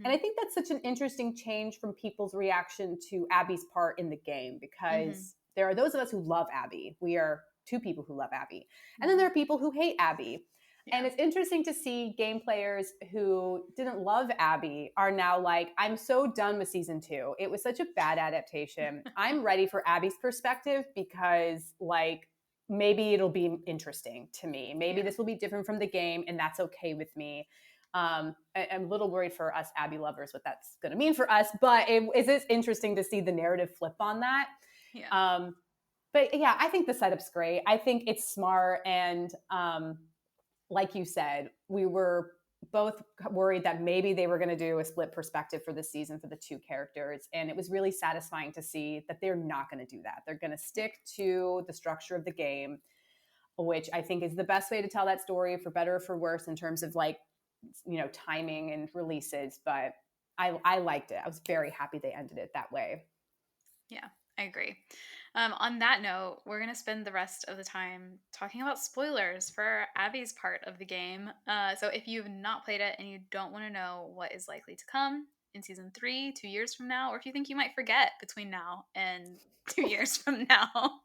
B: And I think that's such an interesting change from people's reaction to Abby's part in the game, because there are those of us who love Abby. We are two people who love Abby. And then there are people who hate Abby. Yeah. And it's interesting to see game players who didn't love Abby are now like, I'm so done with season 2. It was such a bad adaptation. I'm ready for Abby's perspective because like maybe it'll be interesting to me. Maybe this will be different from the game, and that's okay with me. I'm a little worried for us Abby lovers what that's going to mean for us, but it is interesting to see the narrative flip on that. Yeah. But yeah, I think the setup's great. I think it's smart, and like you said, we were both worried that maybe they were going to do a split perspective for this season for the two characters. And it was really satisfying to see that they're not going to do that. They're going to stick to the structure of the game, which I think is the best way to tell that story, for better or for worse, in terms of like, timing and releases. But I liked it. I was very happy they ended it that way.
A: Yeah, I agree. On that note, we're going to spend the rest of the time talking about spoilers for Abby's part of the game. So if you've not played it and you don't want to know what is likely to come in season 3, 2 years from now, or if you think you might forget between now and 2 years from now,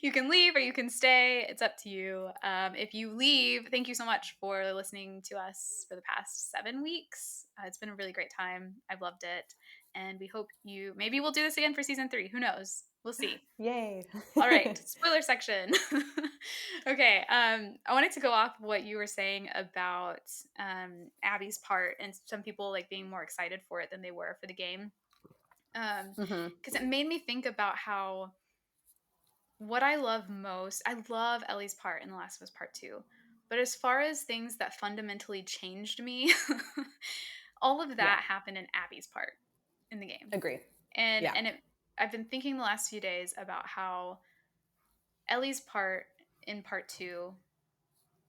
A: you can leave or you can stay. It's up to you. If you leave, thank you so much for listening to us for the past 7 weeks. It's been a really great time. I've loved it. And we hope maybe we'll do this again for season 3. Who knows? We'll see.
B: Yay.
A: All right. Spoiler section. Okay. I wanted to go off what you were saying about Abby's part, and some people like being more excited for it than they were for the game. Because it made me think about how what I love most, I love Ellie's part in The Last of Us Part 2. But as far as things that fundamentally changed me, all of that happened in Abby's part in the game.
B: Agree.
A: And I've been thinking the last few days about how Ellie's part in part 2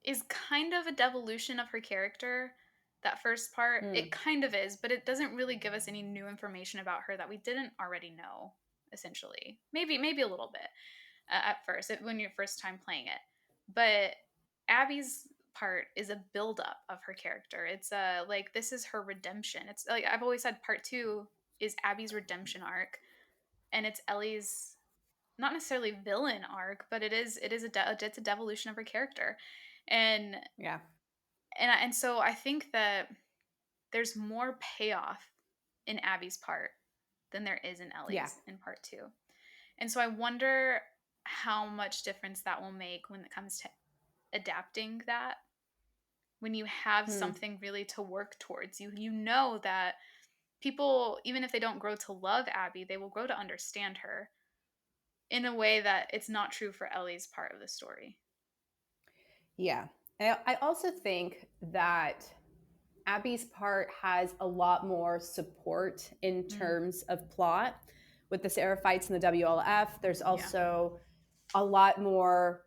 A: is kind of a devolution of her character. That first part, it kind of is, but it doesn't really give us any new information about her that we didn't already know, essentially. Maybe a little bit at first, when you're first time playing it. But Abby's part is a buildup of her character. It's like, this is her redemption. It's like I've always said, part 2 is Abby's redemption arc, and it's Ellie's not necessarily villain arc, but it's a devolution of her character. And so I think that there's more payoff in Abby's part than there is in Ellie's in part 2. And so I wonder how much difference that will make when it comes to adapting that. When you have something really to work towards, you know that people, even if they don't grow to love Abby, they will grow to understand her in a way that it's not true for Ellie's part of the story.
B: Yeah. I also think that Abby's part has a lot more support in terms of plot. With the Seraphites and the WLF, there's also a lot more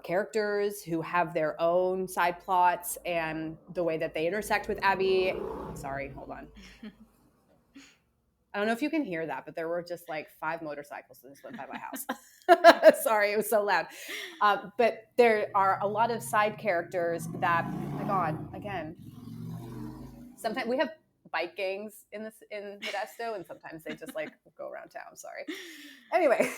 B: characters who have their own side plots, and the way that they intersect with Abby. Sorry, hold on. I don't know if you can hear that, but there were just like 5 motorcycles that just went by my house. Sorry, it was so loud. But there are a lot of side characters that, oh my God, again, sometimes we have bike gangs in Modesto, and sometimes they just like go around town. Sorry. Anyway,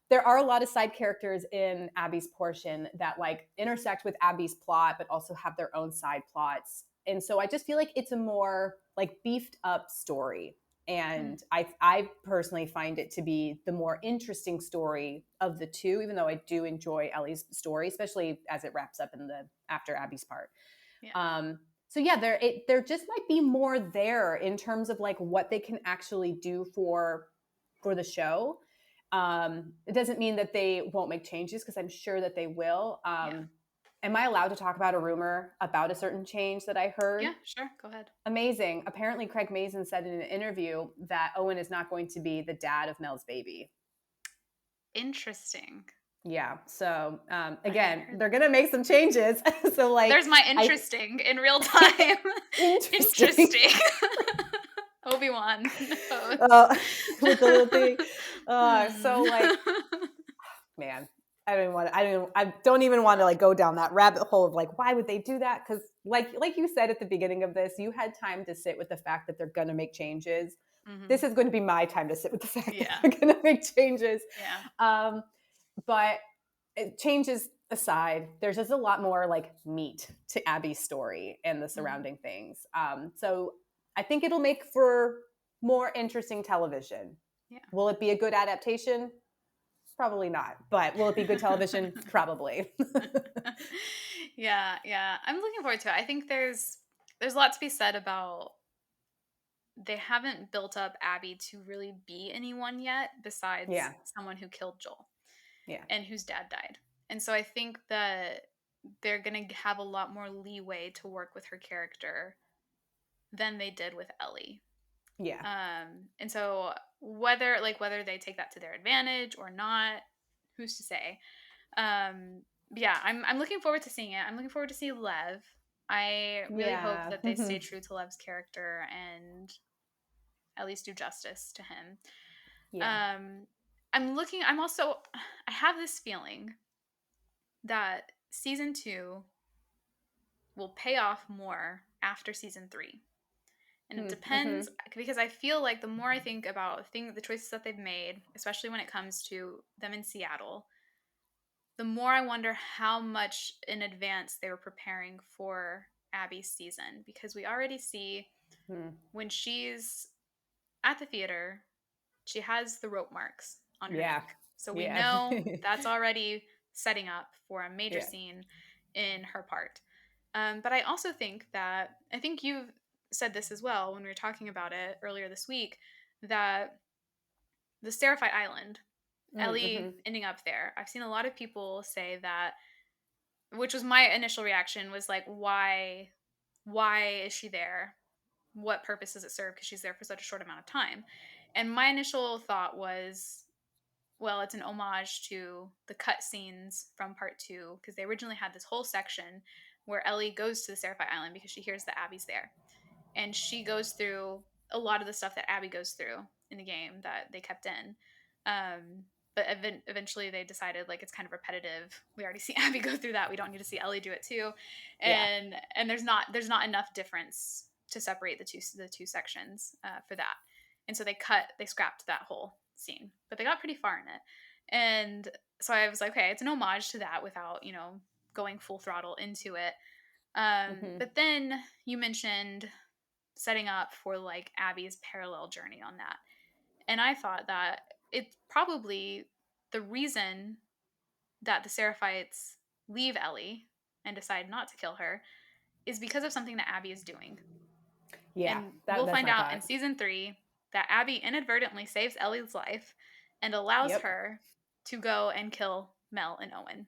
B: there are a lot of side characters in Abby's portion that like intersect with Abby's plot, but also have their own side plots. And so I just feel like it's a more like beefed up story. And I personally find it to be the more interesting story of the two, even though I do enjoy Ellie's story, especially as it wraps up after Abby's part.
A: Yeah.
B: So yeah, there just might be more there in terms of like what they can actually do for the show. It doesn't mean that they won't make changes, because I'm sure that they will. Am I allowed to talk about a rumor about a certain change that I heard?
A: Yeah, sure. Go ahead.
B: Amazing. Apparently, Craig Mazin said in an interview that Owen is not going to be the dad of Mel's baby.
A: Interesting.
B: Yeah. So again, they're gonna make some changes. So like,
A: there's my interesting in real time. Interesting. Obi-Wan.
B: With the little thing. So like, man, I don't even want to like go down that rabbit hole of like, why would they do that? Because like you said at the beginning of this, you had time to sit with the fact that they're gonna make changes. This is going to be my time to sit with the fact that they're gonna make changes. But changes aside, there's just a lot more like meat to Abby's story and the surrounding things. So I think it'll make for more interesting television.
A: Yeah.
B: Will it be a good adaptation? Probably not. But will it be good television? Probably.
A: Yeah. I'm looking forward to it. I think there's a lot to be said about they haven't built up Abby to really be anyone yet besides someone who killed Joel.
B: Yeah.
A: And whose dad died. And so I think that they're going to have a lot more leeway to work with her character than they did with Ellie.
B: Yeah.
A: And so whether they take that to their advantage or not, who's to say? Yeah, I'm looking forward to seeing it. I'm looking forward to see Lev. I really hope that they stay true to Lev's character and at least do justice to him.
B: Yeah.
A: I have this feeling that season 2 will pay off more after season 3. And it depends, because I feel like the more I think about the choices that they've made, especially when it comes to them in Seattle, the more I wonder how much in advance they were preparing for Abby's season. Because we already see when she's at the theater, she has the rope marks on her neck. So we know that's already setting up for a major scene in her part. But I also think you've said this as well when we were talking about it earlier this week, that the Seraphite Island, Ellie ending up there, I've seen a lot of people say that, which was my initial reaction, was like, why is she there? What purpose does it serve? Because she's there for such a short amount of time. And my initial thought was, well, it's an homage to the cutscenes from part 2, because they originally had this whole section where Ellie goes to the Seraphite Island because she hears that Abby's there. And she goes through a lot of the stuff that Abby goes through in the game that they kept in. But eventually they decided, like, it's kind of repetitive. We already see Abby go through that. We don't need to see Ellie do it too. And there's not enough difference to separate the two sections for that. And so they scrapped that whole scene, but they got pretty far in it. And so I was like, okay, it's an homage to that without, going full throttle into it. But then you mentioned setting up for like Abby's parallel journey on that. And I thought that it's probably the reason that the Seraphites leave Ellie and decide not to kill her is because of something that Abby is doing.
B: Yeah,
A: And we'll
B: that's
A: find
B: my
A: out in
B: thought.
A: season 3 that Abby inadvertently saves Ellie's life and allows
B: Yep.
A: her to go and kill Mel and Owen.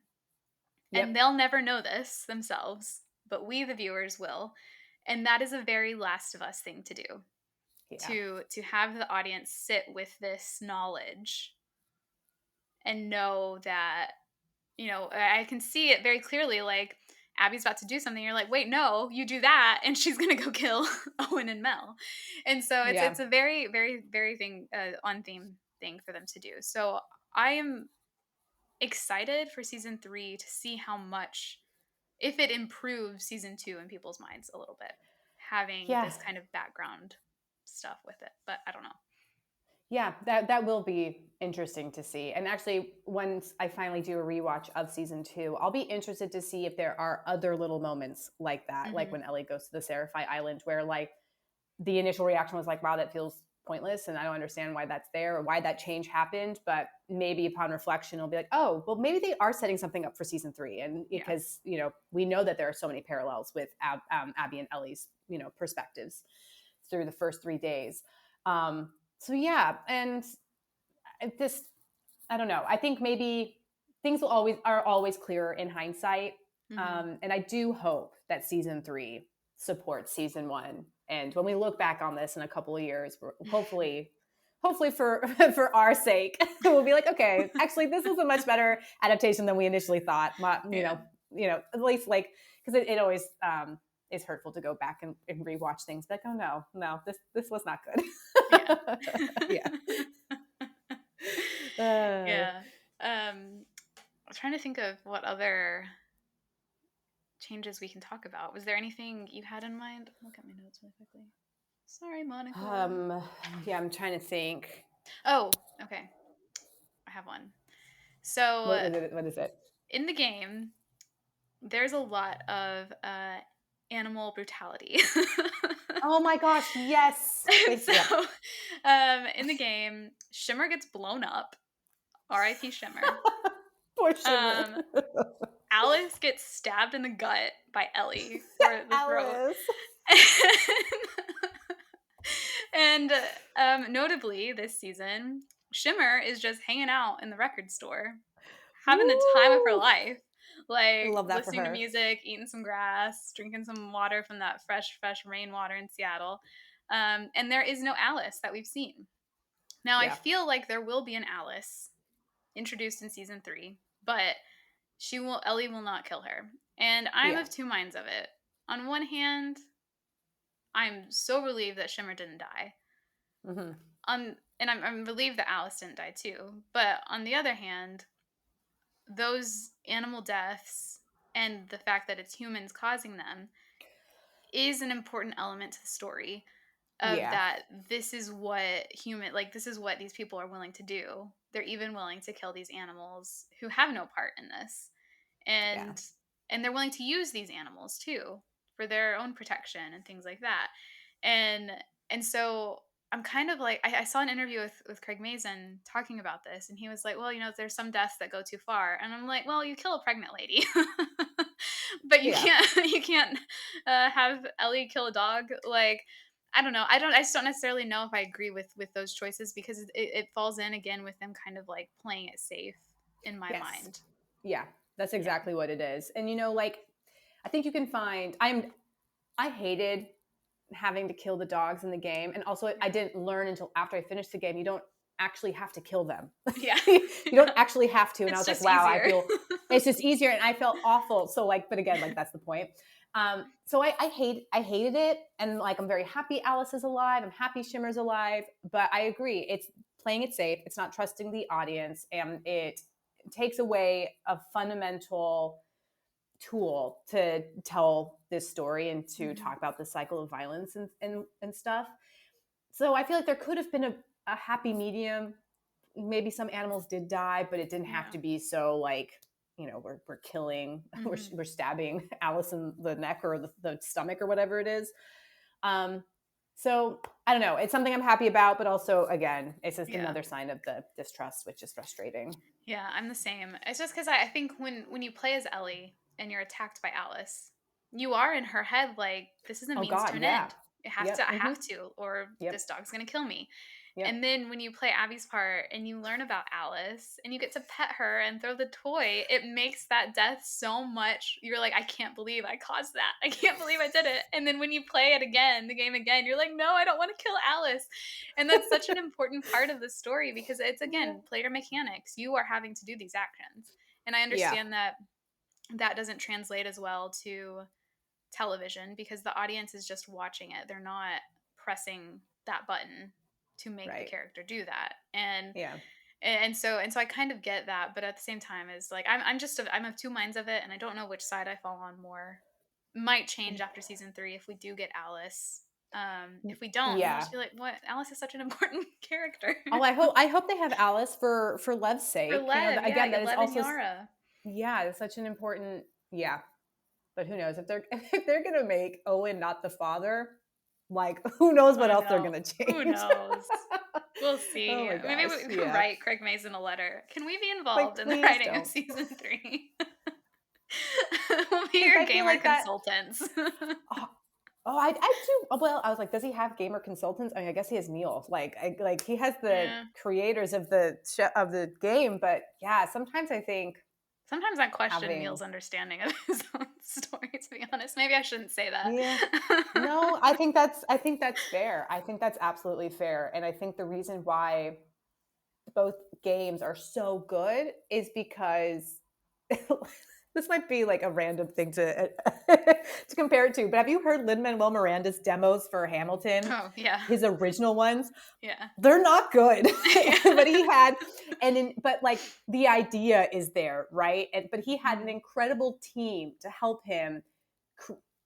A: And
B: Yep.
A: they'll never know this themselves, but we, the viewers, will. And that is a very Last of Us thing to do.
B: Yeah.
A: To have the audience sit with this knowledge and know that, you know, I can see it very clearly. Like, Abby's about to do something. You're like, wait, no, you do that, and she's gonna go kill Owen and Mel. And so
B: Yeah.
A: it's a very, very, very on theme thing for them to do. So I am excited for season 3 to see how much, if it improves season 2 in people's minds a little bit, having
B: Yeah.
A: this kind of background stuff with it. But I don't know.
B: Yeah, that will be interesting to see. And actually, once I finally do a rewatch of season 2, I'll be interested to see if there are other little moments like that, like
A: Mm-hmm.
B: when Ellie goes to the Seraphite Island, where like the initial reaction was like, "Wow, that feels pointless," and I don't understand why that's there or why that change happened. But maybe upon reflection, it'll be like, "Oh, well, maybe they are setting something up for season 3," and
A: Yeah.
B: because we know that there are so many parallels with Abby and Ellie's perspectives through the first 3 days. So yeah, and this, I don't know. I think maybe things are always clearer in hindsight,
A: Mm-hmm.
B: and I do hope that season 3 supports season 1. And when we look back on this in a couple of years, hopefully for for our sake, we'll be like, okay, actually, this was a much better adaptation than we initially thought.
A: Yeah.
B: At least like because it always is hurtful to go back and rewatch things. Like, oh no, this was not good.
A: Yeah.
B: Yeah. Uh,
A: Yeah. I'm trying to think of what other changes we can talk about. Was there anything you had in mind? Look at my notes really quickly. Sorry, Monica.
B: yeah, I'm trying to think.
A: Oh, okay. I have one. So
B: What is it?
A: in the game, there's a lot of animal brutality.
B: Oh my gosh, yes.
A: And
B: They, yep.
A: so, in the game, Shimmer gets blown up. R.I.P. Shimmer.
B: Poor Shimmer.
A: Um, Alice gets stabbed in the gut by Ellie or the throat.
B: Alice.
A: And notably, this season, Shimmer is just hanging out in the record store, having the time of her
B: Woo!
A: life,
B: I
A: like
B: love that for
A: listening to
B: her.
A: music, eating some grass, drinking some water from that fresh rainwater in Seattle. And there is no Alice that we've seen. Now, I
B: Yeah.
A: feel like there will be an Alice introduced in season 3, but Ellie will not kill her. And I'm
B: Yeah.
A: of two minds of it. On one hand, I'm so relieved that Shimmer didn't die.
B: Mm-hmm.
A: And I'm relieved that Alice didn't die too. But on the other hand, those animal deaths and the fact that it's humans causing them is an important element to the story of
B: Yeah.
A: that this is what this is what these people are willing to do. They're even willing to kill these animals who have no part in this.
B: Yeah.
A: And they're willing to use these animals too for their own protection and things like that. And and so I'm kind of like I saw an interview with Craig Mazin talking about this, and he was like, well, there's some deaths that go too far, and I'm like, well, you kill a pregnant lady, but you
B: Yeah.
A: can't have Ellie kill a dog. Like, I just don't necessarily know if I agree with those choices, because it falls in again with them kind of like playing it safe in my
B: Yes.
A: mind.
B: Yeah. That's
A: Yeah.
B: exactly what it is. And like I think you can find I hated having to kill the dogs in the game. And also, I didn't learn until after I finished the game, you don't actually have to kill them.
A: Yeah.
B: You don't
A: Yeah.
B: actually have to. And I
A: It's
B: was like,
A: just
B: wow, I
A: easier.
B: feel it's just easier. And I felt awful. So like, but again, like that's the point. So I hated it. And like, I'm very happy Alice is alive. I'm happy Shimmer's alive. But I agree. It's playing it safe. It's not trusting the audience. And it takes away a fundamental tool to tell this story and to talk about the cycle of violence and stuff. So I feel like there could have been a happy medium. Maybe some animals did die, but it didn't have
A: Yeah.
B: to be so like, we're killing,
A: Mhm.
B: we're stabbing Alice in the neck or the stomach or whatever it is. So I don't know. It's something I'm happy about, but also again, it's just
A: Yeah.
B: another sign of the distrust, which is frustrating.
A: Yeah, I'm the same. It's just because I think when you play as Ellie and you're attacked by Alice, you are in her head like, this is a
B: Oh
A: means to
B: God,
A: an
B: yeah.
A: end. I have to, or this dog's gonna kill me.
B: Yep.
A: And then when you play Abby's part and you learn about Alice and you get to pet her and throw the toy, it makes that death so much. You're like, I can't believe I caused that. I can't believe I did it. And then when you play it again, the game again, you're like, no, I don't want to kill Alice. And that's such an important part of the story because it's, again, player mechanics. You are having to do these actions. And I understand that that doesn't translate as well to television because the audience is just watching it. They're not pressing that button to make the character do that. And so I kind of get that, but at the same time is like I'm of two minds of it, and I don't know which side I fall on more. Might change after season 3 if we do get Alice. If we don't, I'll just be like, what? Alice is such an important character.
B: Oh, I hope they have Alice for Lev's sake.
A: For Lev,
B: again, that is
A: Lev
B: also
A: and Yara.
B: It's such an important But who knows if they're gonna make Owen not the father? Like, who knows what else they're gonna change?
A: Who knows? We'll see.
B: Oh my gosh,
A: maybe we could write Craig Mazin a letter. Can we be involved in the
B: please
A: writing of
B: don't.
A: season 3? We'll be your gamer consultants.
B: I do. Well, I was like, does he have gamer consultants? I mean, I guess he has Neil. Like he has the creators of the game. But yeah, sometimes I think.
A: Sometimes I question Neil's understanding of his own story, to be honest. Maybe I shouldn't say that.
B: Yeah. No, I think that's fair. I think that's absolutely fair. And I think the reason why both games are so good is because this might be like a random thing to to compare it to, but have you heard Lin-Manuel Miranda's demos for Hamilton?
A: Oh, yeah.
B: His original ones?
A: Yeah.
B: They're not good. But he had, but like the idea is there, right? But he had an incredible team to help him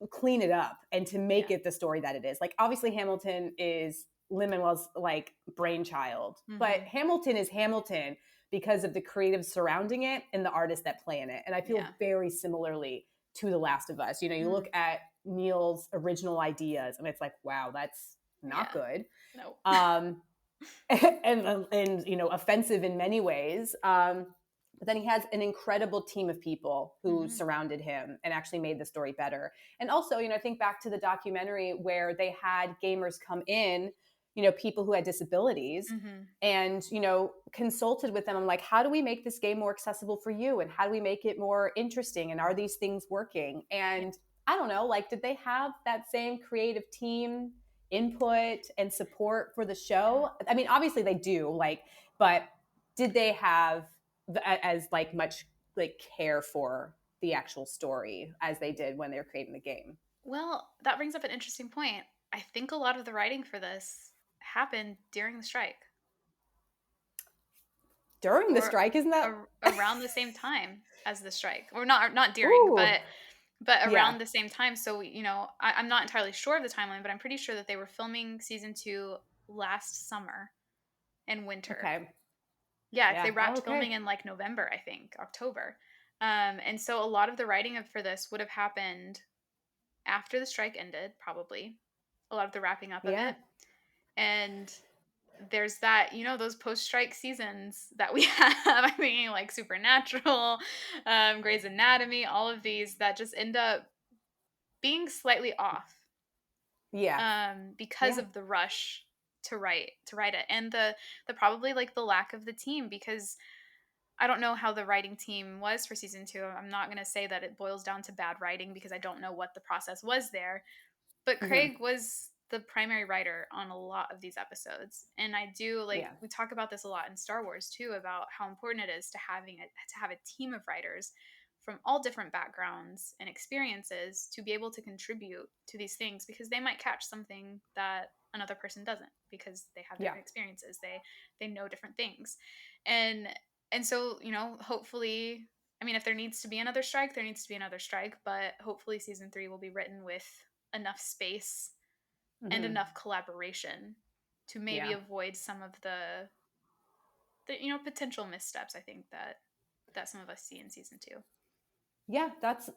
B: clean it up and to make it the story that it is. Like, obviously Hamilton is Lin-Manuel's like brainchild, but Hamilton is Hamilton because of the creative surrounding it and the artists that play in it. And I feel very similarly to The Last of Us. You look at Neil's original ideas and it's like, wow, that's not good.
A: No.
B: And offensive in many ways. But then he has an incredible team of people who surrounded him and actually made the story better. And also, think back to the documentary where they had gamers come in, people who had disabilities and, consulted with them. I'm like, how do we make this game more accessible for you? And how do we make it more interesting? And are these things working? And I don't know, like, did they have that same creative team input and support for the show? I mean, obviously they do, but did they have as much care for the actual story as they did when they were creating the game?
A: Well, that brings up an interesting point. I think a lot of the writing for this happened during the strike.
B: During the strike, isn't that
A: around the same time as the strike? Or not during, but around the same time. So, I'm not entirely sure of the timeline, but I'm pretty sure that they were filming season 2 last summer and winter.
B: Okay.
A: Yeah, they wrapped filming in November, I think, October. And so a lot of the writing for this would have happened after the strike ended, probably. A lot of the wrapping up of it. And there's that, those post-strike seasons that we have. I mean, like Supernatural, Grey's Anatomy, all of these that just end up being slightly off.
B: Yeah.
A: Because of the rush to write it, and the probably the lack of the team, because I don't know how the writing team was for season 2. I'm not going to say that it boils down to bad writing because I don't know what the process was there. But Craig was the primary writer on a lot of these episodes. And I do we talk about this a lot in Star Wars too, about how important it is to have a team of writers from all different backgrounds and experiences to be able to contribute to these things, because they might catch something that another person doesn't because they have different experiences. They know different things. And so, hopefully, I mean, if there needs to be another strike, there needs to be another strike, but hopefully season 3 will be written with enough space and enough collaboration to maybe avoid some of the potential missteps, I think, that some of us see in season 2.
B: Yeah, that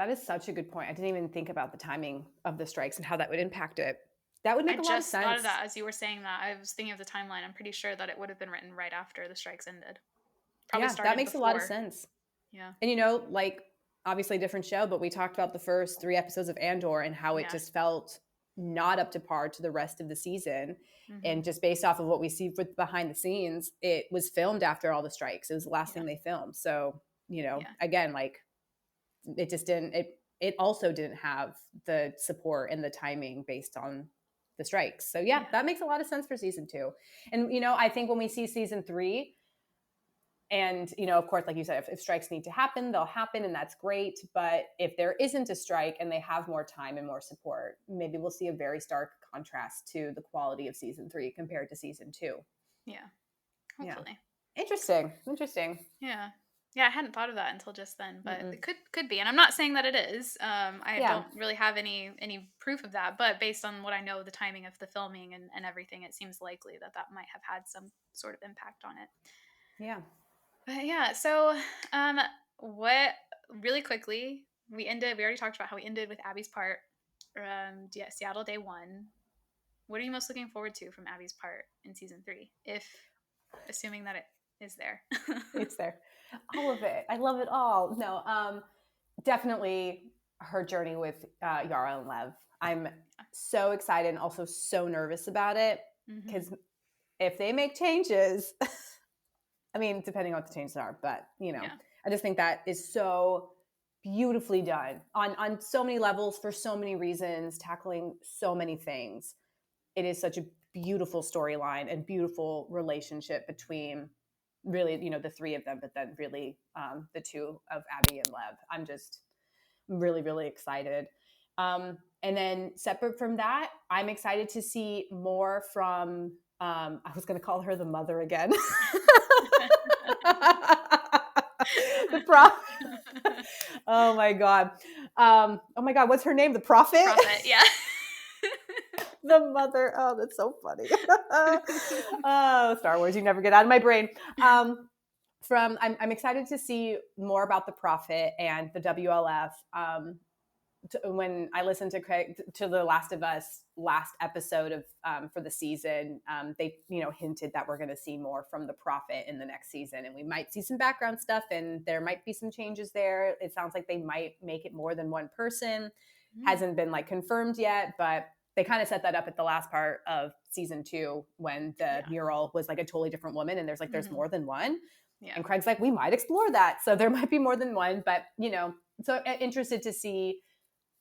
B: is such a good point. I didn't even think about the timing of the strikes and how that would impact it. That would make a lot of sense. I just thought of that as you were saying that. I was thinking of the timeline. I'm pretty sure that it would have been written right after the strikes ended. Probably that makes a lot of sense.
A: Yeah.
B: And obviously different show, but we talked about the first 3 episodes of Andor and how it just felt not up to par to the rest of the season.
A: Mhm.
B: And just based off of what we see with behind the scenes, it was filmed after all the strikes. It was the last thing they filmed. So, again, like it just didn't, it also didn't have the support and the timing based on the strikes. So that makes a lot of sense for season 2. And, I think when we see season 3, and, of course, like you said, if strikes need to happen, they'll happen, and that's great. But if there isn't a strike and they have more time and more support, maybe we'll see a very stark contrast to the quality of season 3 compared to season 2.
A: Yeah. Hopefully.
B: Yeah. Interesting.
A: Yeah. Yeah, I hadn't thought of that until just then, but it could be. And I'm not saying that it is. I don't really have any proof of that, but based on what I know, the timing of the filming and everything, it seems likely that might have had some sort of impact on it.
B: Yeah.
A: But yeah, so what really quickly we already talked about how we ended with Abby's part. Seattle day 1. What are you most looking forward to from Abby's part in season 3? Assuming that it is there.
B: It's there. All of it. I love it all. No, definitely her journey with Yara and Lev. I'm so excited and also so nervous about it because if they make changes, I mean, depending on what the changes are, but I just think that is so beautifully done on so many levels for so many reasons, tackling so many things. It is such a beautiful storyline and beautiful relationship between really, the 3 of them, but then really the 2 of Abby and Lev. I'm just really, really excited. And then separate from that, I'm excited to see more from, I was going to call her the mother again. The prophet. Oh my God. What's her name? The prophet?
A: Prophet, yeah.
B: The mother. Oh, that's so funny. Oh, Star Wars, you never get out of my brain. I'm excited to see more about the prophet and the WLF. When I listened to the Last of Us last episode of for the season, they hinted that we're going to see more from the prophet in the next season, and we might see some background stuff, and there might be some changes there. It sounds like they might make it more than one person. Hasn't been confirmed yet, but they kind of set that up at the last part of season 2 when the mural was a totally different woman, and there's more than one. Yeah. And Craig's we might explore that, so there might be more than one, but so interested to see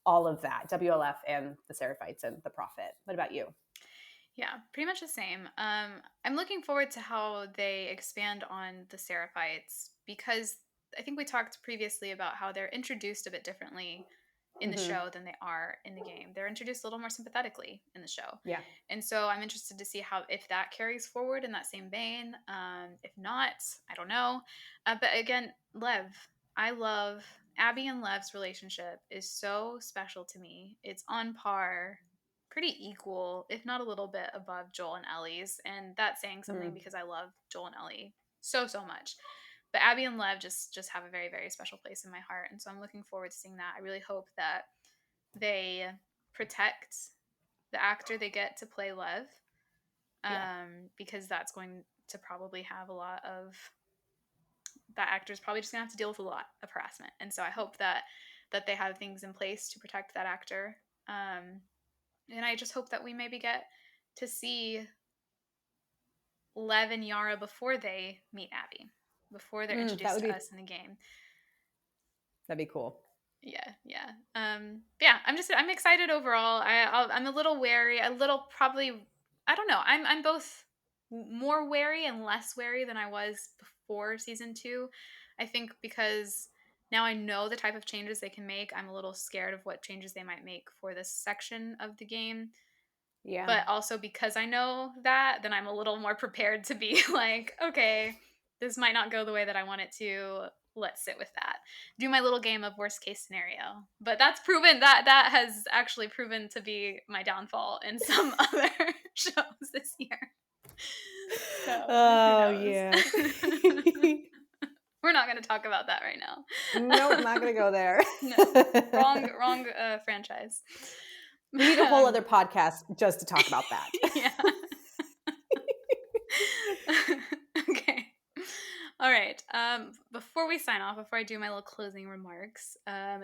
B: all of that, WLF and the Seraphites and the prophet. What about you?
A: Yeah, pretty much the same. I'm looking forward to how they expand on the Seraphites, because I think we talked previously about how they're introduced a bit differently in the show than they are in the game. They're introduced a little more sympathetically in the show.
B: Yeah.
A: And so I'm interested to see if that carries forward in that same vein. If not, I don't know. But again, Lev, I love Abby and Lev's relationship is so special to me. It's on par, pretty equal, if not a little bit above Joel and Ellie's. And that's saying something because I love Joel and Ellie so much. But Abby and Lev just have a very, very special place in my heart. And so I'm looking forward to seeing that. I really hope that they protect the actor they get to play Lev, because that's going to probably have a lot of... that actor's probably just going to have to deal with a lot of harassment. And so I hope that they have things in place to protect that actor. And I just hope that we maybe get to see Lev and Yara before they meet Abby, before they're introduced to us in the game.
B: That'd be cool.
A: Yeah. I'm excited overall. I'm a little wary, I don't know. I'm both more wary and less wary than I was before season 2. I think because now I know the type of changes they can make, I'm a little scared of what changes they might make for this section of the game. Yeah. But also because I know that, then I'm a little more prepared to be okay, this might not go the way that I want it to. Let's sit with that. Do my little game of worst case scenario. But that's proven, that has actually proven to be my downfall in some other shows this year. So, yeah. We're not going to talk about that right now.
B: Nope, not going to go there.
A: No, wrong franchise.
B: We need a whole other podcast just to talk about that.
A: Yeah. Okay. All right. before we sign off, before I do my little closing remarks,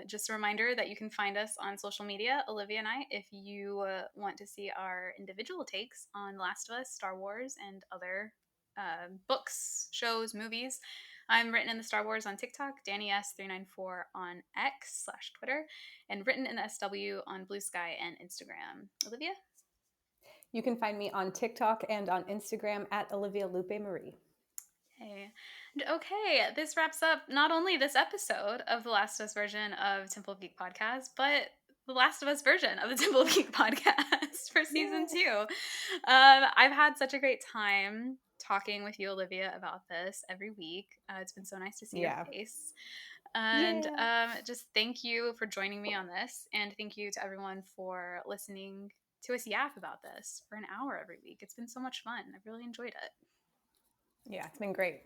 A: just a reminder that you can find us on social media, Olivia and I, if you want to see our individual takes on Last of Us, Star Wars, and other books, shows, movies. I'm Written in the Star Wars on TikTok, DannyS394 on X/Twitter, and Written in the SW on Blue Sky and Instagram. Olivia?
B: You can find me on TikTok and on Instagram at Olivia Lupe Marie.
A: Okay, this wraps up not only this episode of the Last of Us version of Temple of Geek podcast, but the Last of Us version of the Temple of Geek podcast for season 2. I've had such a great time talking with you, Olivia, about this every week. It's been so nice to see your face. And just thank you for joining me on this. And thank you to everyone for listening to us yap about this for an hour every week. It's been so much fun. I've really enjoyed it.
B: Yeah, it's been great.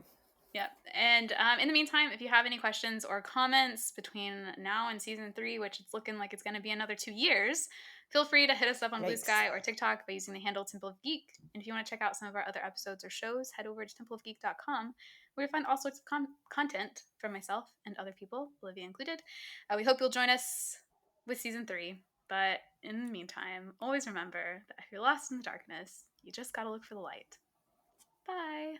A: Yep. And in the meantime, if you have any questions or comments between now and season 3, which it's looking like it's going to be another 2 years, feel free to hit us up on Blue Sky or TikTok by using the handle Temple of Geek. And if you want to check out some of our other episodes or shows, head over to templeofgeek.com, where you'll find all sorts of content from myself and other people, Olivia included. We hope you'll join us with season 3. But in the meantime, always remember that if you're lost in the darkness, you just got to look for the light. Bye.